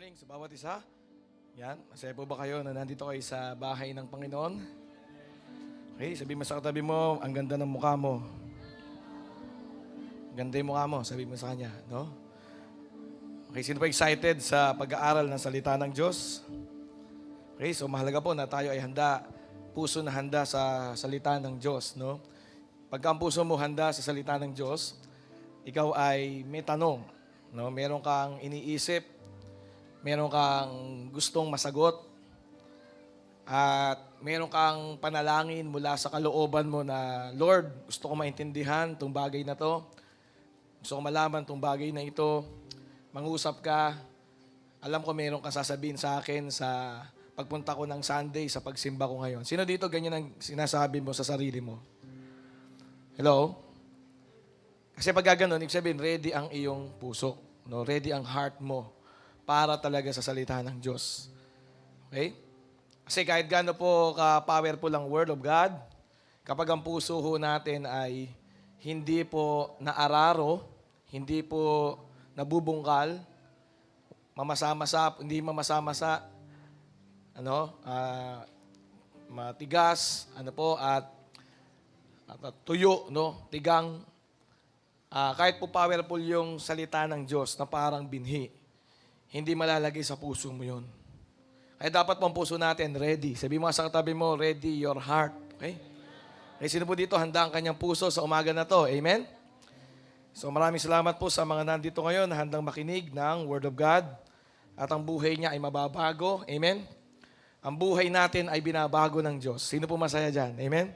morning sa bawat isa. Yan, masaya po ba kayo na nandito kayo sa bahay ng Panginoon? Okay, sabi mo sa katabi mo, ang ganda ng mukha mo. Ganda yung mukha mo, sabi mo sa kanya, no? Okay, sino pa excited sa pag-aaral ng salita ng Diyos? Okay, so mahalaga po na tayo ay handa, puso na handa sa salita ng Diyos, no? Pagka ang puso mo handa sa salita ng Diyos, ikaw ay may tanong, no? Meron kang iniisip, meron kang gustong masagot, at meron kang panalangin mula sa kalooban mo na, Lord, gusto ko maintindihan itong bagay na to. Gusto ko malaman itong bagay na ito. Mangusap ka. Alam ko meron kang sasabihin sa akin sa pagpunta ko ng Sunday, sa pagsimba ko ngayon. Sino dito ganyan ang sinasabi mo sa sarili mo? Hello? Kasi pag gano'n, ibig sabihin, ready ang iyong puso. No? Ready ang heart mo para talaga sa salita ng Diyos. Okay? Kasi kahit gaano po ka-powerful ang Word of God, kapag ang puso ho natin ay hindi po naararo, hindi po nabubungkal, mamasa-masa, hindi mamasa-masa, matigas, at tuyo, no? Tigang, kahit po powerful yung salita ng Diyos na parang binhi, hindi malalagay sa puso mo yun. Kaya dapat po ang puso natin ready. Sabi mo sa katabi mo, ready your heart. Okay? Kaya sino po dito handa ang kanyang puso sa umaga na to? Amen? So maraming salamat po sa mga nandito ngayon na handang makinig ng Word of God at ang buhay niya ay mababago. Amen? Ang buhay natin ay binabago ng Diyos. Sino po masaya dyan? Amen?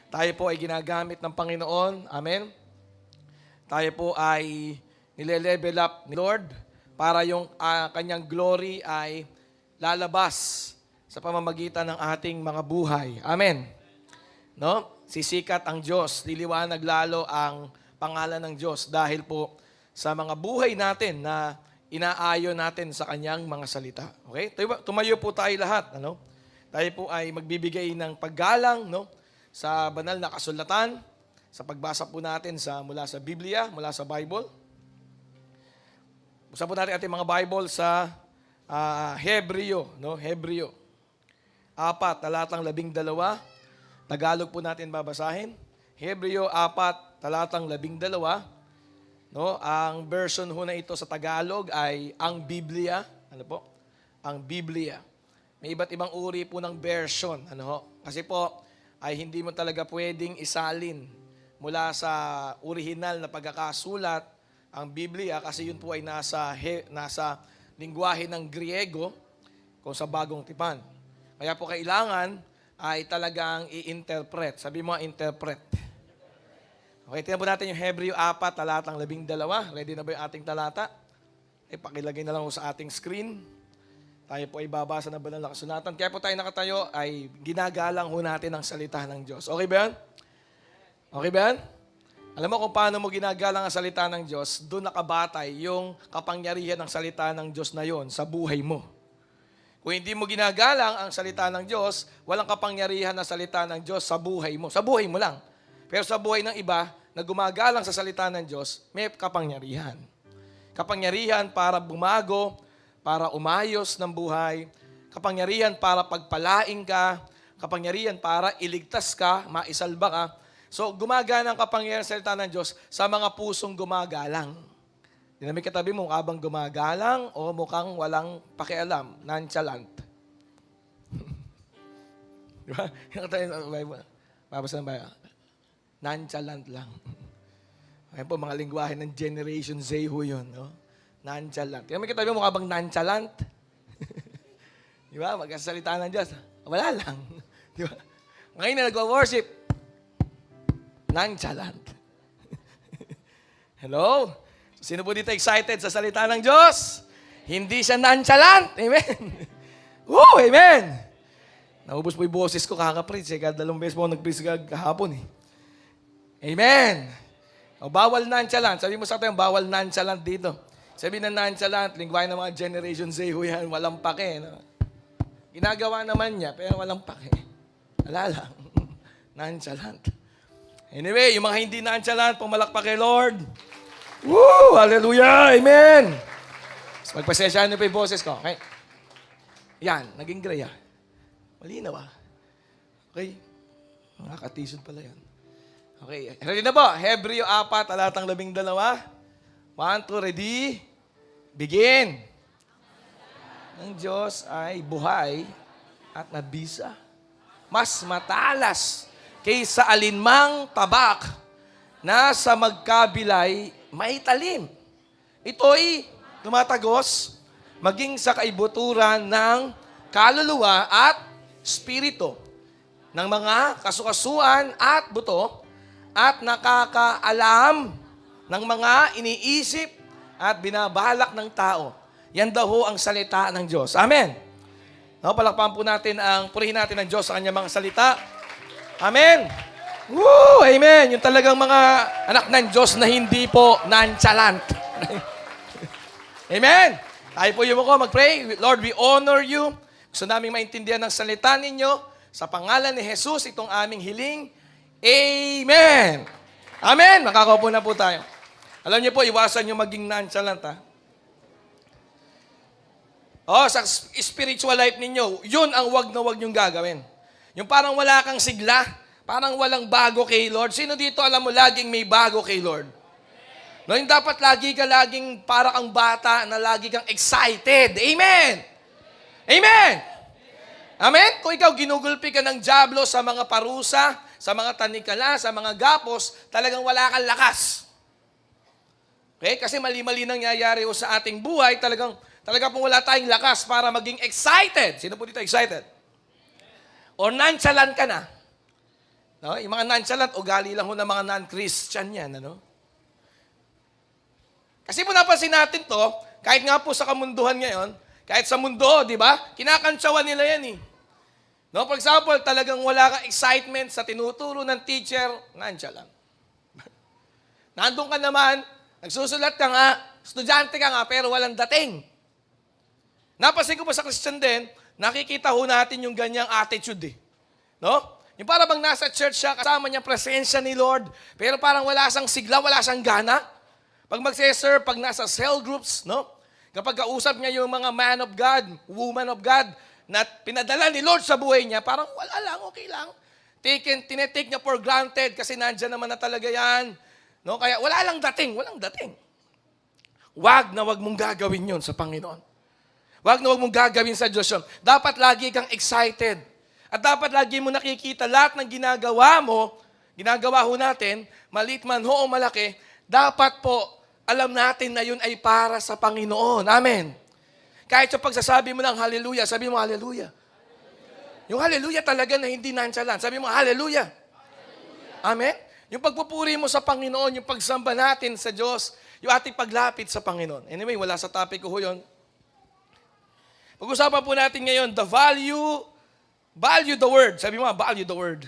Tayo po ay ginagamit ng Panginoon. Amen? Tayo po ay nile-level up ni Lord para yung kanyang glory ay lalabas sa pamamagitan ng ating mga buhay. Amen. No? Sisikat ang Diyos, liliwanag lalo ang pangalan ng Diyos dahil po sa mga buhay natin na inaayon natin sa kanyang mga salita. Okay? Tumayo po tayo lahat, Tayo po ay magbibigay ng paggalang, sa banal na kasulatan, sa pagbasa po natin mula sa Biblia, mula sa Bible. Buksan po natin ating mga Bible sa Hebreo, Hebreo 4, talatang 12. Tagalog po natin babasahin. Hebreo 4, talatang 12. Ang version ho na ito sa Tagalog ay ang Biblia. Ang Biblia. May iba't ibang uri po ng version. Kasi po ay hindi mo talaga pwedeng isalin mula sa original na pagkakasulat ang Biblia kasi yun po ay nasa lingwahe ng Griego kung sa bagong tipan. Kaya po kailangan ay talagang i-interpret. Sabi mo, interpret. Okay, tingnan po natin yung Hebreo 4, talatang 12. Ready na ba yung ating talata? Pakilagay na lang sa ating screen. Tayo po ay babasa na banal na kasulatan. Kaya po tayo nakatayo ay ginagalang ho natin ang salita ng Diyos. Okay ba yan? Okay ba yan? Alam mo kung paano mo ginagalang ang salita ng Diyos, doon nakabatay yung kapangyarihan ng salita ng Diyos na yon sa buhay mo. Kung hindi mo ginagalang ang salita ng Diyos, walang kapangyarihan na salita ng Diyos sa buhay mo. Sa buhay mo lang. Pero sa buhay ng iba na gumagalang sa salita ng Diyos, may kapangyarihan. Kapangyarihan para bumago, para umayos ng buhay, kapangyarihan para pagpalain ka, kapangyarihan para iligtas ka, maisalba ka. So, gumagana ang kapangyarihan sa salita ng Diyos sa mga pusong gumagalang. Dinamig katabi mo, habang gumagalang o mukhang walang pakialam, nonchalant. Di ba? Yung katabi sa Bible, babasa ng Bible, nonchalant lang. Ayan po, mga lingwahe ng Generation Z ho yun, Nonchalant. Dinamig katabi mo, habang nonchalant. Di ba? Magkasalita ng Diyos. Wala lang. Di ba? Ngayon na nagwa-worship, nonchalant. Hello? Sino po dito excited sa salita ng Diyos? Hindi siya nonchalant. Amen. Woo! Amen. Naubos po yung boses ko kaka-preach. Kahit 2 beses po nag-preach kahapon. Amen. O, bawal nonchalant. Sabi mo sa atin, bawal nonchalant dito. Sabi na nonchalant, lingwahe ng mga Generation Z, yan, walang pake. Ginagawa naman niya, pero walang pake. Wala lang. Nonchalant. Anyway, yung mga hindi nonchalant, pumalakpak kay Lord. Woo! Hallelujah! Amen! Magpasensyahan niyo pa yung boses ko. Okay? Yan, naging gray ah. Malinaw ah. Okay? Nakakatisod pala yan. Okay, ready na po? Hebreo 4, talatang 12. 1, 2, ready? Begin. Ang Diyos ay buhay at nabisa. Mas matalas kaysa alinmang tabak na sa magkabilay may talim. Ito'y tumatagos maging sa kaibuturan ng kaluluwa at spirito, ng mga kasukasuan at buto, at nakakaalam ng mga iniisip at binabalak ng tao. Yan daw ho ang salita ng Diyos. Amen. No, palakpakan po natin purihin natin ang Diyos sa kanyang mga salita. Amen. Woo! Amen. Yung talagang mga anak ng Diyos na hindi po nonchalant. Amen. Tayo po yung ako mag-pray. Lord, we honor you. Gusto namin maintindihan ng salita ninyo. Sa pangalan ni Jesus, itong aming hiling. Amen. Amen. Makakaupo na po tayo. Alam niyo po, iwasan niyo maging nonchalant, ha? Sa spiritual life ninyo, yun ang wag na wag niyong gagawin. Yung parang wala kang sigla, parang walang bago kay Lord. Sino dito alam mo laging may bago kay Lord? No, yung dapat laging para kang bata na lagi kang excited. Amen! Amen! Amen? Kung ikaw ginugulpi ka ng dyablo sa mga parusa, sa mga tanikala, sa mga gapos, talagang wala kang lakas. Okay? Kasi mali-mali nangyayari sa ating buhay, talaga pong wala tayong lakas para maging excited. Sino po dito excited? O nonchalant ka na. No? Yung mga nonchalant, ugali lang ho ng mga non-Christian yan. Ano? Kasi po napansin natin to, kahit nga po sa kamunduhan ngayon, kahit sa mundo, di ba? Kinakantsawan nila yan eh. No? For example, talagang wala kang excitement sa tinuturo ng teacher, nonchalant. Nandun ka naman, nagsusulat ka nga, estudyante ka nga, pero walang dating. Napansin ko pa sa Christian din, nakikita ho natin yung ganyang attitude eh. No? Yung para bang nasa church siya, kasama niya presensya ni Lord, pero parang wala siyang sigla, wala siyang gana. Pag magse-serve, pag nasa cell groups, no? Kapag kausap niya yung mga man of God, woman of God, na pinadala ni Lord sa buhay niya, parang wala lang, okay lang. Tinetake niya for granted kasi nandyan naman na talaga yan. No? Kaya wala lang dating, walang dating. Wag na wag mong gagawin yun sa Panginoon. Wag na wag mong gagawin sa Diyos yun. Dapat lagi kang excited. At dapat lagi mo nakikita lahat ng ginagawa mo, ginagawa ho natin, maliit man ho o malaki, dapat po, alam natin na yun ay para sa Panginoon. Amen. Kahit sa pagsasabi mo ng hallelujah, sabi mo hallelujah. Yung hallelujah talaga na hindi nonchalant. Sabi mo hallelujah. Amen. Yung pagpupuri mo sa Panginoon, yung pagsamba natin sa Diyos, yung ating paglapit sa Panginoon. Anyway, wala sa topic ko yun. Pag-usapan po natin ngayon, value the word. Sabi mo, value the word.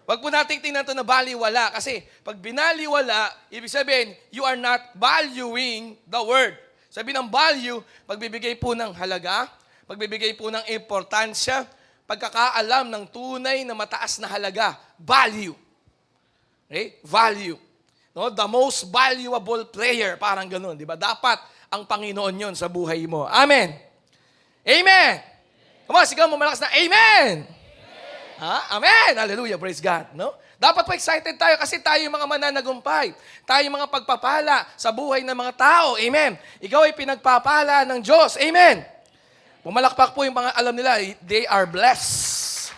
Wag po natin tingnan ito na baliwala. Kasi pag binaliwala, ibig sabihin, you are not valuing the word. Sabi ng value, pagbibigay po ng halaga, pagbibigay po ng importansya, pagkakaalam ng tunay na mataas na halaga. Value. Okay? Value. No? The most valuable player. Parang ganun. Di ba? Dapat ang Panginoon yon sa buhay mo. Amen. Amen. Come on, sigaw mo malakas na Amen. Ha? Amen! Hallelujah! Praise God. No? Dapat po excited tayo kasi tayo yung mga mananagumpay. Tayo yung mga pagpapala sa buhay ng mga tao. Amen! Ikaw ay pinagpapala ng Diyos. Amen! Pumalakpak po yung mga alam nila, they are blessed.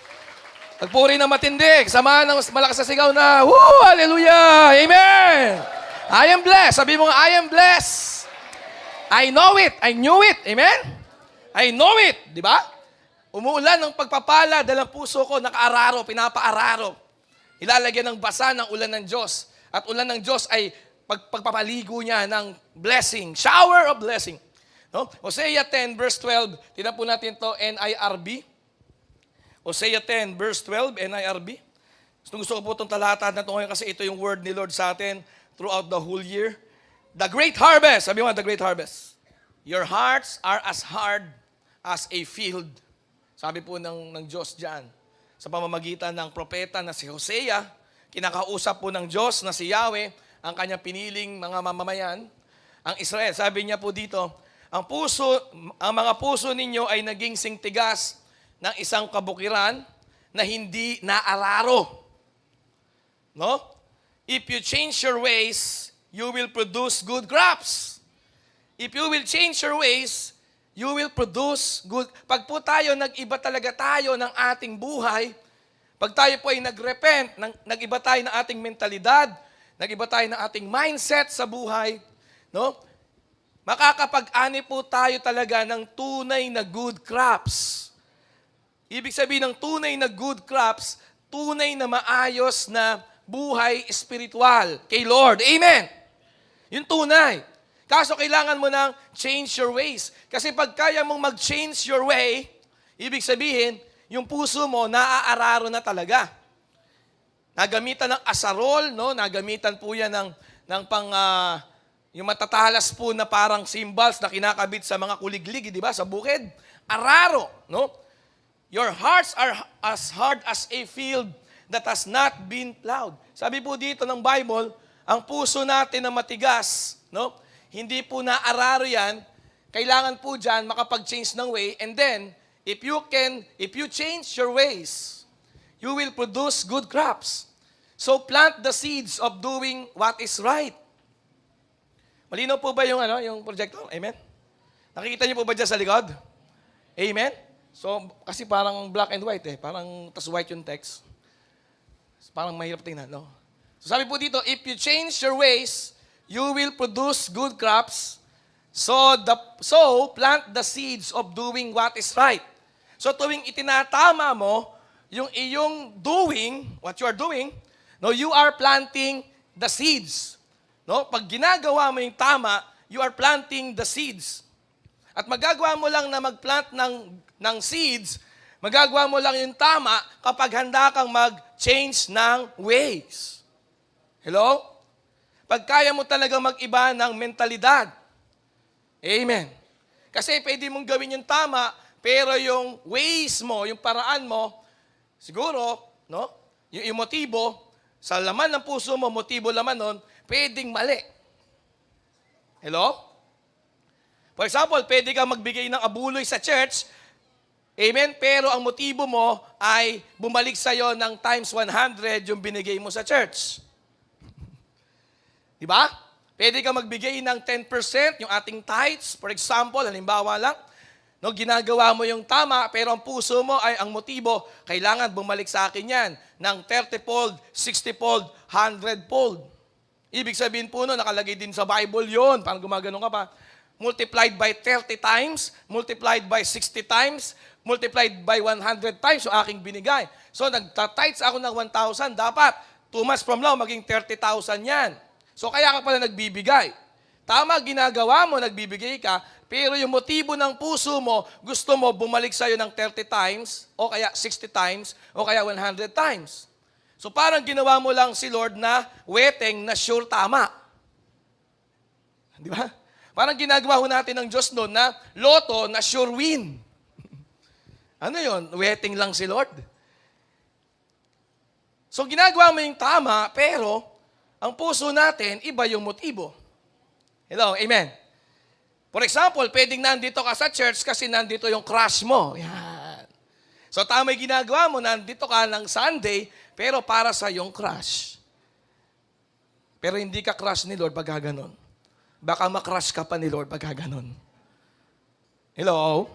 Pagpuri na matindi, sama ng malakas na sigaw na, woo! Hallelujah! Amen! I am blessed. Sabi mo nga, I am blessed. I know it. I knew it. Amen? I know it. Di ba? Umuulan ng pagpapala dahil ang puso ko nakaararo, pinapaararo. Ilalagyan ng basa ng ulan ng Diyos. At ulan ng Diyos ay pagpapaligo niya ng blessing. Shower of blessing. No? Hosea 10 verse 12. Tingnan po natin to NIRB. Hosea 10 verse 12 NIRB. Gusto ko po itong talata na ito ngayon kasi ito yung word ni Lord sa atin throughout the whole year. The great harvest. Sabi mo, the great harvest. Your hearts are as hard as a field. Sabi po ng Diyos dyan, sa pamamagitan ng propeta na si Hosea, kinakausap po ng Diyos na si Yahweh, ang kanyang piniling mga mamamayan, ang Israel. Sabi niya po dito, ang mga puso ninyo ay naging singtigas ng isang kabukiran na hindi naararo. No? If you change your ways, you will produce good crops. If you will change your ways, you will produce good. Pag po tayo, nag-iba talaga tayo ng ating buhay, pag tayo po ay nag-repent, nag-iba tayo ng ating mentalidad, nag-iba tayo ng ating mindset sa buhay, no? Makakapag-ani po tayo talaga ng tunay na good crops. Ibig sabihin ng tunay na good crops, tunay na maayos na buhay espiritual kay Lord. Amen! Yung tunay. Kaso kailangan mo ng change your ways. Kasi pag kaya mong mag-change your way, ibig sabihin, yung puso mo, naaararo na talaga. Nagamitan ng asarol, no? Nagamitan po yan ng yung matatalas po na parang symbols na kinakabit sa mga kuliglig, di ba? Sa bukid. Araro, no? Your hearts are as hard as a field that has not been plowed. Sabi po dito ng Bible, ang puso natin na matigas, no? Hindi po naararo yan. Kailangan po dyan makapag-change ng way. And then, if you change your ways, you will produce good crops. So plant the seeds of doing what is right. Malinaw po ba yung projector? Amen? Nakikita niyo po ba dyan sa likod? Amen? So, kasi parang black and white Parang tas white yung text. Parang mahirap tingnan, no? So sabi po dito, if you change your ways, you will produce good crops. So plant the seeds of doing what is right. So tuwing itinatama mo yung iyong doing, what you are doing, no, you are planting the seeds. No? Pag ginagawa mo yung tama, you are planting the seeds. At magagawa mo lang na mag-plant ng seeds, magagawa mo lang yung tama kapag handa kang mag-change ng ways. Hello? Pag kaya mo talaga mag-iba ng mentalidad. Amen. Kasi pwede mong gawin yung tama, pero yung ways mo, yung paraan mo, siguro, no? Yung motibo, sa laman ng puso mo, motibo laman nun, pwedeng mali. Hello? For example, pwede kang magbigay ng abuloy sa church, amen, pero ang motibo mo ay bumalik sa'yo ng times 100 yung binigay mo sa church. Di ba? Pwede kang magbigay ng 10% yung ating tithes, for example, halimbawa lang, no, ginagawa mo yung tama, pero ang puso mo ay ang motibo, kailangan bumalik sa akin yan ng 30-fold, 60-fold, 100-fold. Ibig sabihin po nakalagay din sa Bible yon. Parang gumagano ka pa. Multiplied by 30 times, multiplied by 60 times, multiplied by 100 times yung aking binigay. So nagtatites ako ng 1,000, dapat 2 months from now maging 30,000 yan. So kaya ka pala nagbibigay. Tama, ginagawa mo, nagbibigay ka, pero yung motibo ng puso mo, gusto mo bumalik sa'yo ng 30 times, o kaya 60 times, o kaya 100 times. So parang ginawa mo lang si Lord na weteng na sure tama. Di ba? Parang ginagawa ho natin ng Diyos noon na loto na sure win. Ano yon? Weteng lang si Lord. So ginagawa mo yung tama, pero ang puso natin, iba yung motibo. Hello, amen. For example, pwedeng nandito ka sa church kasi nandito yung crush mo. Yan. So tama yung ginagawa mo, nandito ka ng Sunday, pero para sa yung crush. Pero hindi ka crush ni Lord pag gaganon. Baka makrush ka pa ni Lord pag gaganon. Hello?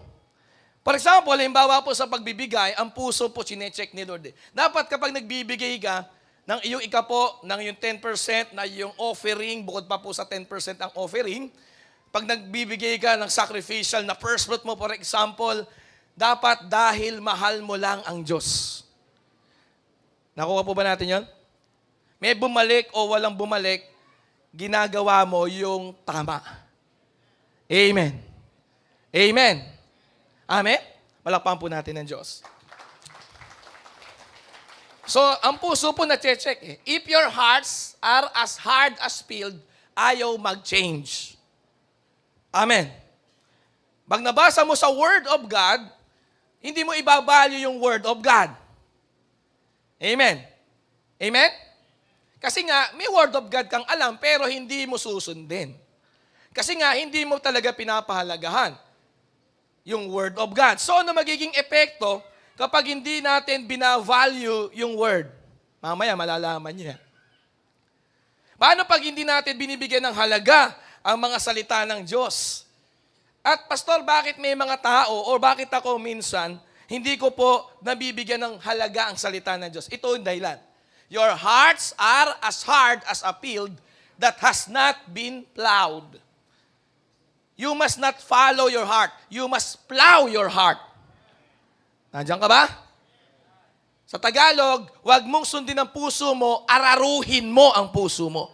For example, halimbawa po sa pagbibigay, ang puso po chinecheck ni Lord. Dapat kapag nagbibigay ka, ng iyong ikapo, ng yung 10% na yung offering, bukod pa po sa 10% ang offering, pag nagbibigay ka ng sacrificial na first fruit mo, for example, dapat dahil mahal mo lang ang Diyos. Nakuha po ba natin yon? May bumalik o walang bumalik, ginagawa mo yung tama. Amen. Amen. Amen? Malakpan po natin ng Diyos. So, ang puso po na-check. If your hearts are as hard as field, ayaw mag-change. Amen. Pag nabasa mo sa Word of God, hindi mo ibabalyo yung Word of God. Amen. Amen? Kasi nga, may Word of God kang alam, pero hindi mo susundin. Kasi nga, hindi mo talaga pinapahalagahan yung Word of God. So, ano magiging epekto kapag hindi natin binavalue yung Word? Mamaya, malalaman niyo yan. Paano pag hindi natin binibigyan ng halaga ang mga salita ng Diyos? At Pastor, bakit may mga tao o bakit ako minsan hindi ko po nabibigyan ng halaga ang salita ng Diyos? Ito ang dahilan. Your hearts are as hard as a field that has not been plowed. You must not follow your heart. You must plow your heart. Nandiyan ka ba? Sa Tagalog, huwag mong sundin ang puso mo, araruhin mo ang puso mo.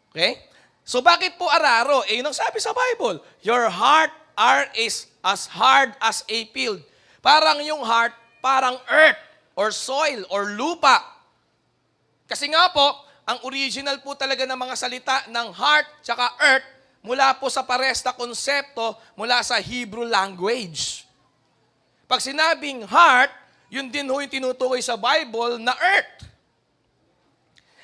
Okay? So bakit po araro? Yun ang sabi sa Bible. Your heart is as hard as a field. Parang yung heart, parang earth or soil or lupa. Kasi nga po, ang original po talaga ng mga salita ng heart tsaka earth mula po sa pares na konsepto mula sa Hebrew language. Pag sinabing heart, yun din ho yung tinutukoy sa Bible na earth.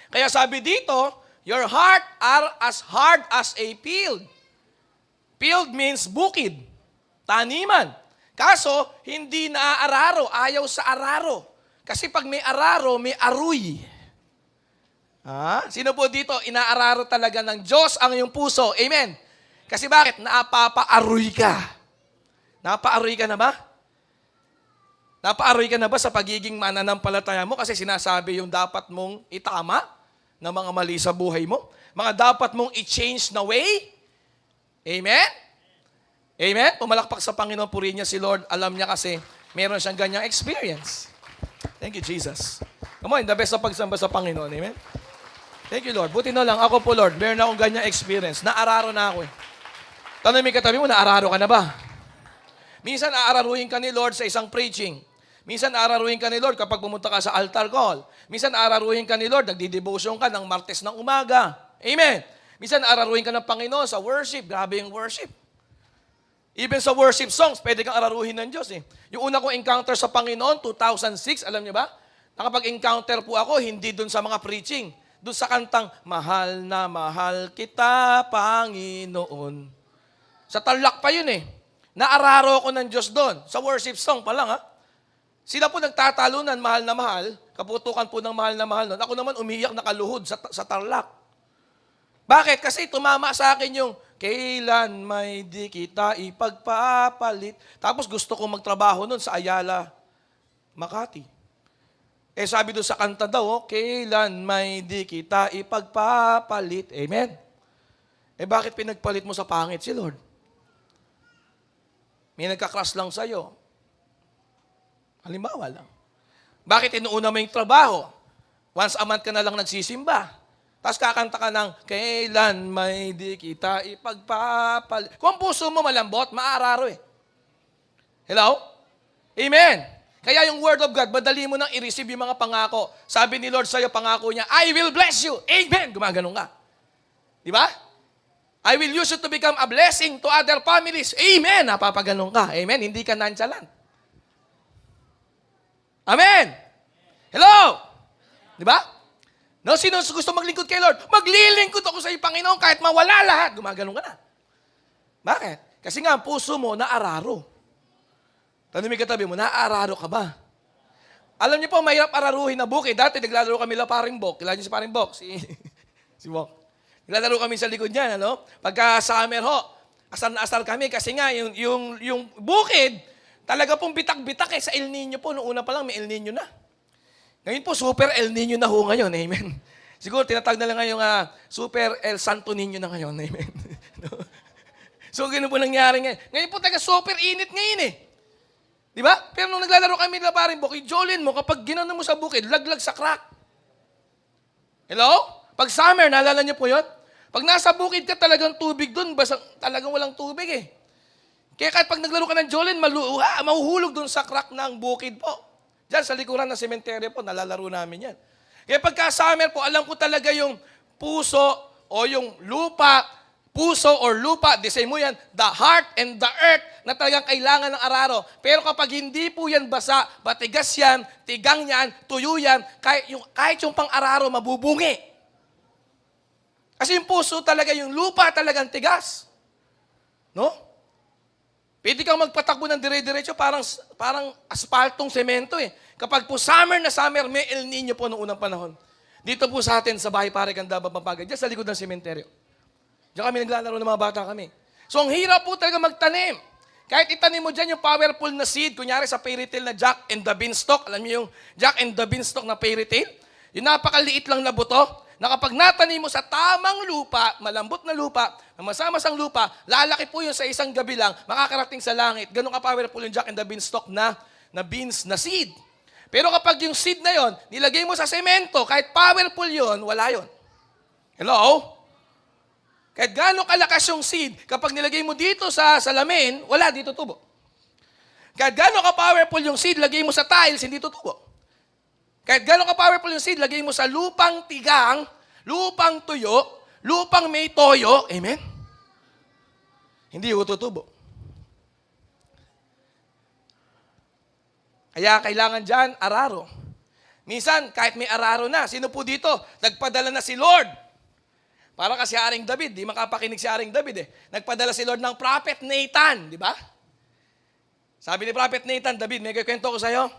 Kaya sabi dito, your heart are as hard as a field. Field means bukid, taniman. Kaso, hindi naaararo, ayaw sa araro. Kasi pag may araro, may aruy. Sino po dito, inaararo talaga ng Diyos ang iyong puso? Amen. Kasi bakit? Napapaaruy ka. Napaaruy ka na ba? Napaaruy ka na ba sa pagiging mananampalataya mo? Kasi sinasabi yung dapat mong itama na mga mali sa buhay mo. Mga dapat mong i-change na way. Amen? Amen? Pumalakpak sa Panginoon, purihin niya si Lord. Alam niya kasi, meron siyang ganyang experience. Thank you, Jesus. Come on, the best sa pagsamba sa Panginoon. Amen? Thank you, Lord. Buti na lang, ako po, Lord, meron akong ganyang experience. Naararo na ako eh. Tanong mo katabi mo, naararo ka na ba? Minsan, aararuhin ka ni Lord sa isang preaching. Minsan, aararuhin ka ni Lord kapag pumunta ka sa altar call. Minsan, aararuhin ka ni Lord, nagdi-devotion ka ng Martes ng umaga. Amen. Minsan, aararuhin ka ng Panginoon sa worship. Grabe yung worship. Even sa worship songs, pwede kang araruhin ng Diyos eh. Yung una kong encounter sa Panginoon, 2006, alam niyo ba? Nakapag-encounter po ako, hindi dun sa mga preaching. Doon sa kantang, mahal na mahal kita, Panginoon. Sa Tarlac pa yun eh. Naararo ko ng Diyos doon. Sa worship song pa lang ha. Sila po nagtatalunan, mahal na mahal. Kaputukan po ng mahal na mahal nun. Ako naman umiyak nakaluhod sa Tarlac. Bakit? Kasi tumama sa akin yung, kailan may di kita ipagpapalit. Tapos gusto ko magtrabaho nun sa Ayala, Makati. Sabi doon sa kanta daw, kailan may di kita ipagpapalit. Amen? Bakit pinagpalit mo sa pangit si Lord? May nagka-crush lang sa'yo. Halimbawa lang. Bakit inuuna mo yung trabaho? Once a month ka na lang nagsisimba. Tapos kakanta ka ng, kailan may di kita ipagpapalit. Kung ang puso mo malambot, maararo eh. Hello? Amen? Kaya yung word of God, madali mo nang i-receive yung mga pangako. Sabi ni Lord sa'yo, pangako niya, I will bless you. Amen. Gumaganong ka. Di ba? I will use you to become a blessing to other families. Amen. Napapaganong ka. Amen. Hindi ka nonchalant. Amen. Hello? Di ba? No, sino gusto maglingkod kay Lord? Maglilingkod ako sa iyo, Panginoon, kahit mawala lahat. Gumaganong ka na. Bakit? Kasi nga, ang puso mo naararo. Tanong mo katabi mo, naaararo ka ba? Alam niyo po, mahirap araruhin na bukid. Dati naglalaro kami la paring Bok. Kilala niyo si paring Bok? Si Bok. Naglalaro kami sa likod niya, ano? Pagka summer ho, asar na asar kami kasi nga yung bukid, talaga pong bitak-bitak eh. Sa El Nino po, noong una pa lang may El Nino na. Ngayon po, super El Nino na ho ngayon. Amen. Siguro, tinatag na lang ngayong super El Santo Niño na ngayon. Amen. So, ganun po nangyari ngayon. Ngayon po, taga super init ngayon eh. Di ba? Pero nung naglalaro kami nila paring Bok, i-jolin mo, kapag ginano mo sa bukid, laglag sa crack. Hello? Pag summer, naalala niyo po yun? Pag nasa bukid ka, talagang tubig doon, talagang walang tubig eh. Kaya kahit pag naglaro ka ng jolin, mahuhulog doon sa crack ng bukid po. Diyan sa likuran ng sementeryo po, nalalaro namin yan. Kaya pagka summer po, alam ko talaga yung puso o yung puso or lupa, the same mo yan, the heart and the earth na talagang kailangan ng araro. Pero kapag hindi po yan basa, matigas yan, tigang yan, tuyo yan, kahit yung pang-araro mabubungi. Kasi yung puso talaga, yung lupa talagang tigas. No? Pwede kang magpatakbo ng dire-diretso, parang aspaltong semento eh. Kapag po summer na summer, may El Nino po noong unang panahon. Dito po sa atin, sa bahay pare Candaba, Pampanga, dyan sa likod ng sementeryo. Diyan kami naglalaro ng mga bata kami. So ang hirap po talaga magtanim. Kahit itanim mo dyan yung powerful na seed, kunyari sa fairy tale na Jack and the Beanstalk, alam niyo yung Jack and the Beanstalk na fairy tale? Yung napakaliit lang na buto, na kapag natanim mo sa tamang lupa, malambot na lupa, masama-masang lupa, lalaki po yun sa isang gabi lang, makakarating sa langit. Ganun ka-powerful yung Jack and the Beanstalk na beans, na seed. Pero kapag yung seed na yon, nilagay mo sa semento, kahit powerful yon, wala yon. Hello? Kahit gaano kalakas yung seed, kapag nilagay mo dito sa salamin, wala, dito tubo. Kahit gaano ka-powerful yung seed, lagay mo sa tiles, hindi tutubo. Kahit gano'n ka-powerful yung seed, lagay mo sa lupang tigang, lupang tuyo, lupang may toyo, amen? Hindi tutubo. Kaya kailangan dyan, araro. Minsan, kahit may araro na, sino po dito? Nagpadala na si Lord. Para kasi Haring David, di makapakinig si Haring David eh. Nagpadala si Lord ng Prophet Nathan, di ba? Sabi ni Prophet Nathan, David, may kwento ko sa'yo.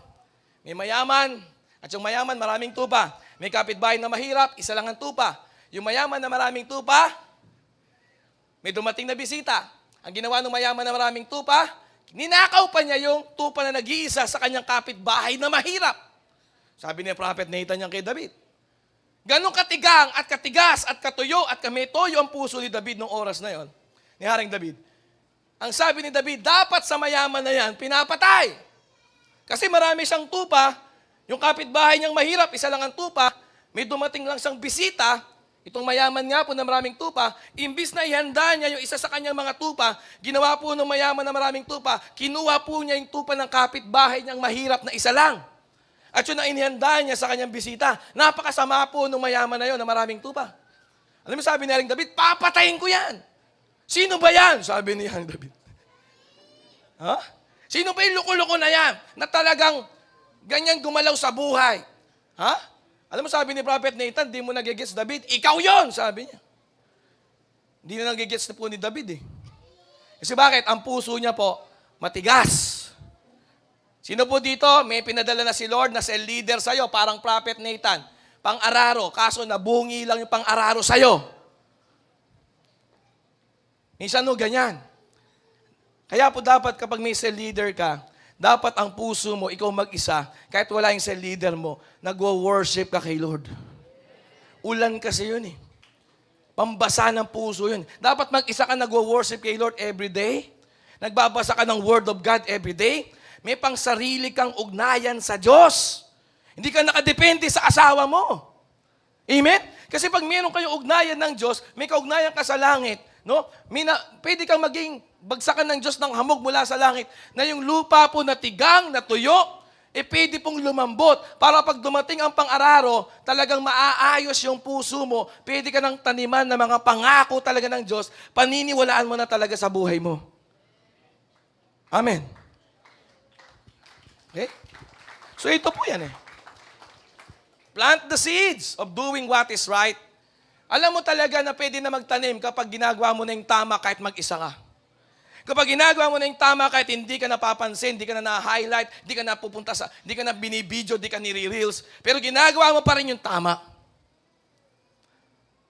May mayaman, at yung mayaman, maraming tupa. May kapitbahay na mahirap, isa lang ang tupa. Yung mayaman na maraming tupa, may dumating na bisita. Ang ginawa ng mayaman na maraming tupa, ninakaw pa niya yung tupa na nag-iisa sa kanyang kapitbahay na mahirap. Sabi ni Prophet Nathan yan kay David. Ganong katigang at katigas at katuyo at kametoyo ang puso ni David noong oras na yon, ni Haring David. Ang sabi ni David, dapat sa mayaman na yan, pinapatay. Kasi marami siyang tupa. Yung kapitbahay niyang mahirap, isa lang ang tupa, may dumating lang siyang bisita, itong mayaman nga po na maraming tupa, imbis na ihanda niya yung isa sa kanyang mga tupa, ginawa po ng mayaman na maraming tupa, kinuha po niya yung tupa ng kapitbahay niyang mahirap na isa lang. At yun ang inihanda niya sa kanyang bisita. Napakasama po ng mayaman na yun na maraming tupa. Alam mo sabi ni Haring David, papatayin ko yan. Sino ba yan? Sabi ni Haring David. Ha? Sino ba yung loko-loko na yan? Na talagang ganyan gumalaw sa buhay. Ha? Alam mo, sabi ni Prophet Nathan, di mo nagigets, David. Ikaw yon, sabi niya. Hindi na nagigets na po ni David eh. Kasi bakit? Ang puso niya po, matigas. Sino po dito? May pinadala na si Lord na cell leader sa'yo, parang Prophet Nathan. Pang-araro. Kaso nabungi lang yung pang-araro sa'yo. Minsan no, ganyan. Kaya po dapat kapag may cell leader ka, dapat ang puso mo, ikaw mag-isa, kahit wala yung cell leader mo, nagwo-worship ka kay Lord. Ulan kasi yun eh. Pambasa ng puso yun. Dapat mag-isa ka nagwo-worship kay Lord every day. Nagbabasa ka ng Word of God every day. May pang sarili kang ugnayan sa Diyos. Hindi ka nakadepende sa asawa mo. Amen? Kasi pag meron kayong ugnayan ng Diyos, may kaugnayan ka sa langit, no? Pwede kang maging bagsakan ng Diyos ng hamog mula sa langit na yung lupa po na tigang, na tuyo, pwede pong lumambot para pag dumating ang pang-araro, talagang maaayos yung puso mo, pwede ka ng taniman ng mga pangako talaga ng Diyos, paniniwalaan mo na talaga sa buhay mo. Amen. Okay? So ito po yan eh. Plant the seeds of doing what is right. Alam mo talaga na pwede na magtanim kapag ginagawa mo na yung tama kahit mag-isa ka. Kapag ginagawa mo na yung tama kahit hindi ka napapansin, hindi ka na na-highlight, hindi ka na pupunta sa, hindi ka na binibidyo, hindi ka nire-reels, pero ginagawa mo pa rin yung tama.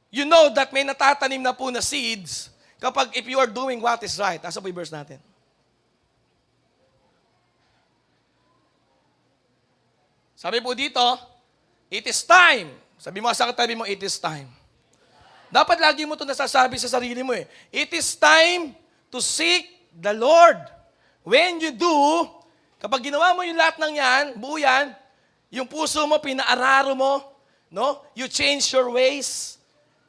You know that may natatanim na po na seeds kapag if you are doing what is right. Asa po yung verse natin? Sabi po dito, it is time. Sabi mo sa katabi mo, it is time. Dapat lagi mo ito nasasabi sa sarili mo eh. It is time to seek the Lord. When you do, kapag ginawa mo yung lahat ng yan, buo yan, yung puso mo, pinaararo mo, no? You change your ways.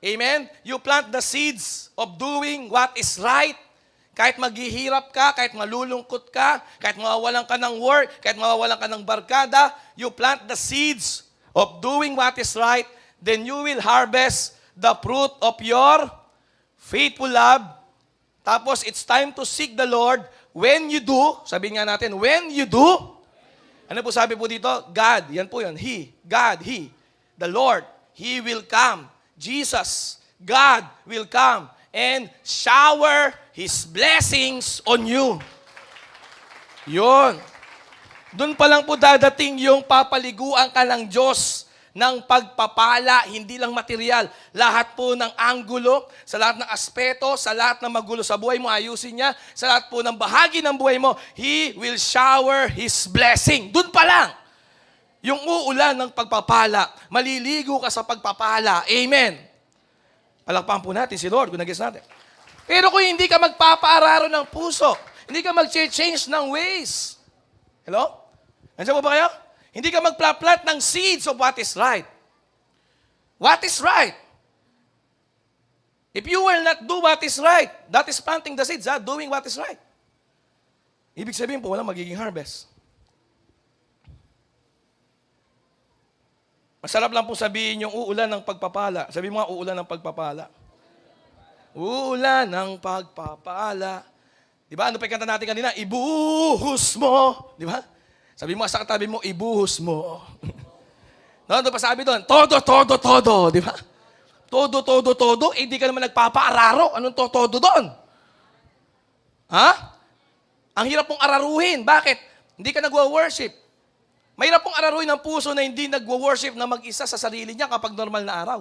Amen? You plant the seeds of doing what is right. Kahit maghihirap ka, kahit malulungkot ka, kahit mawawalan ka ng work, kahit mawawalan ka ng barkada, you plant the seeds of doing what is right, then you will harvest the fruit of your faithful love. Tapos, it's time to seek the Lord. When you do, sabi nga natin, when you do, ano po sabi po dito? God, yan po yun. He, God, He, the Lord, He will come. Jesus, God will come and shower His blessings on you. Yun. Doon pa lang po dadating yung papaliguan ka ng Diyos ng pagpapala, hindi lang material. Lahat po ng anggulo, sa lahat ng aspeto, sa lahat ng magulo sa buhay mo, ayusin niya. Sa lahat po ng bahagi ng buhay mo, He will shower His blessing. Doon pa lang. Yung uulan ng pagpapala, maliligo ka sa pagpapala. Amen. Palakpakan po natin si Lord kung nag-guess natin. Pero kung hindi ka magpapaararo ng puso, hindi ka mag-change ng ways. Hello? Nandiyan po ba kayo? Hindi ka magpla-plant ng seeds of what is right. What is right? If you will not do what is right, that is planting the seeds, doing what is right. Ibig sabihin po, walang magiging harvest. Masarap lang po sabihin yung uulan ng pagpapala. Sabi mo nga, uulan ng pagpapala. Uulan ng pagpapala. Di ba? Ano pa ikanta natin kanina? Ibuhos mo. Di ba? Sabi mo sa katabi mo, ibuhos mo. No, ano pa sabi doon? Todo, todo, todo. Di ba? Todo, todo, todo. Eh, di ka naman nagpapaararo. Anong todo doon? Ha? Ang hirap mong araruhin. Bakit? Hindi ka nagwa-worship. Mahirap pong araruhin ng puso na hindi nagwa-worship na mag-isa sa sarili niya kapag normal na araw.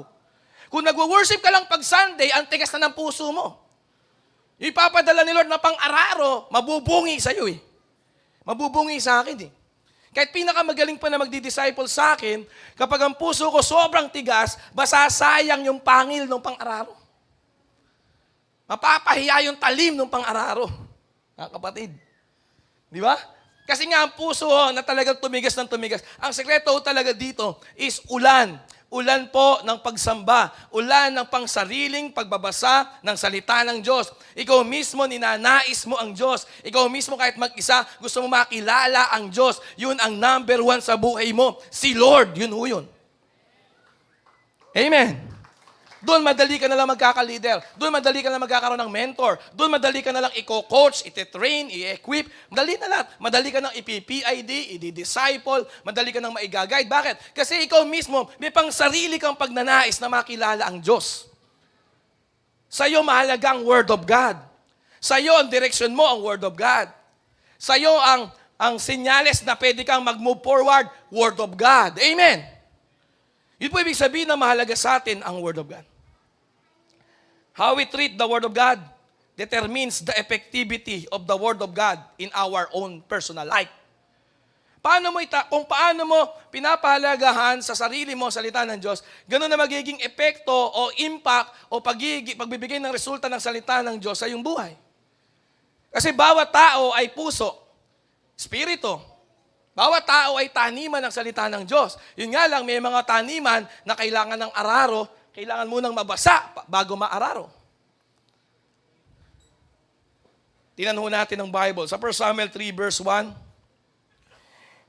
Kung nagwa-worship ka lang pag Sunday, ang tigas na ng puso mo. Yung ipapadala ni Lord na pang-araro, mabubungi sa'yo eh. Mabubungi sa akin eh. Kahit pinakamagaling pa na magdi-disciple sa akin, kapag ang puso ko sobrang tigas, basasayang yung pangil ng pang-araro. Mapapahiya yung talim ng pang-araro. Kapatid. Di ba? Kasi nga ang puso na talagang tumigas ng tumigas. Ang sekreto talaga dito is ulan. Ulan po ng pagsamba. Ulan ng pangsariling pagbabasa ng salita ng Diyos. Ikaw mismo, ninanais mo ang Diyos. Ikaw mismo kahit mag-isa, gusto mo makilala ang Diyos. Yun ang number one sa buhay mo. Si Lord, yun ho yun. Amen. Doon madali ka na lang magkaka-leader. Doon madali ka na lang magkakaroon ng mentor. Doon madali ka na lang i-coach, iti-train, i-equip. Madali na lang. Madali ka nang i-PID, i-disciple. Madali ka nang maigaguide. Bakit? Kasi ikaw mismo, may pang sarili kang pagnanais na makilala ang Diyos. Sa'yo mahalaga ang Word of God. Sa'yo ang direction mo ang Word of God. Sa'yo ang senyales na pwede kang mag-move forward, Word of God. Amen. Yun po ibig sabihin na mahalaga sa atin ang Word of God. How we treat the Word of God determines the effectivity of the Word of God in our own personal life. Kung paano mo pinapahalagahan sa sarili mo ang salita ng Diyos, ganun na magiging epekto o impact o pagbibigay ng resulta ng salita ng Diyos sa iyong buhay. Kasi bawat tao ay puso, spirito. Bawat tao ay taniman ng salita ng Diyos. Yun nga lang, may mga taniman na kailangan ng araro, kailangan munang mabasa bago maararo. Tingnan ho natin ang Bible. Sa 1 Samuel 3 verse 1,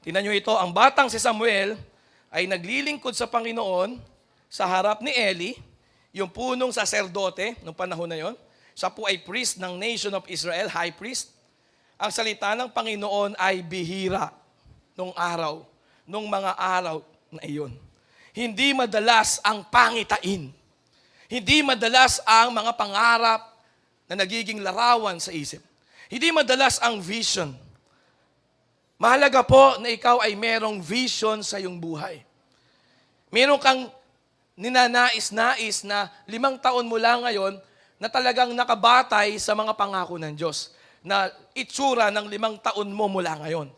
tingnan nyo ito, ang batang si Samuel ay naglilingkod sa Panginoon sa harap ni Eli, yung punong saserdote, noong panahon na yon. Siya po ay priest ng nation of Israel, high priest. Ang salita ng Panginoon ay bihira nung mga araw na iyon. Hindi madalas ang pangitain. Hindi madalas ang mga pangarap na nagiging larawan sa isip. Hindi madalas ang vision. Mahalaga po na ikaw ay merong vision sa iyong buhay. Meron kang ninanais-nais na 5 taon mula ngayon na talagang nakabatay sa mga pangako ng Diyos na itsura ng 5 taon mo mula ngayon.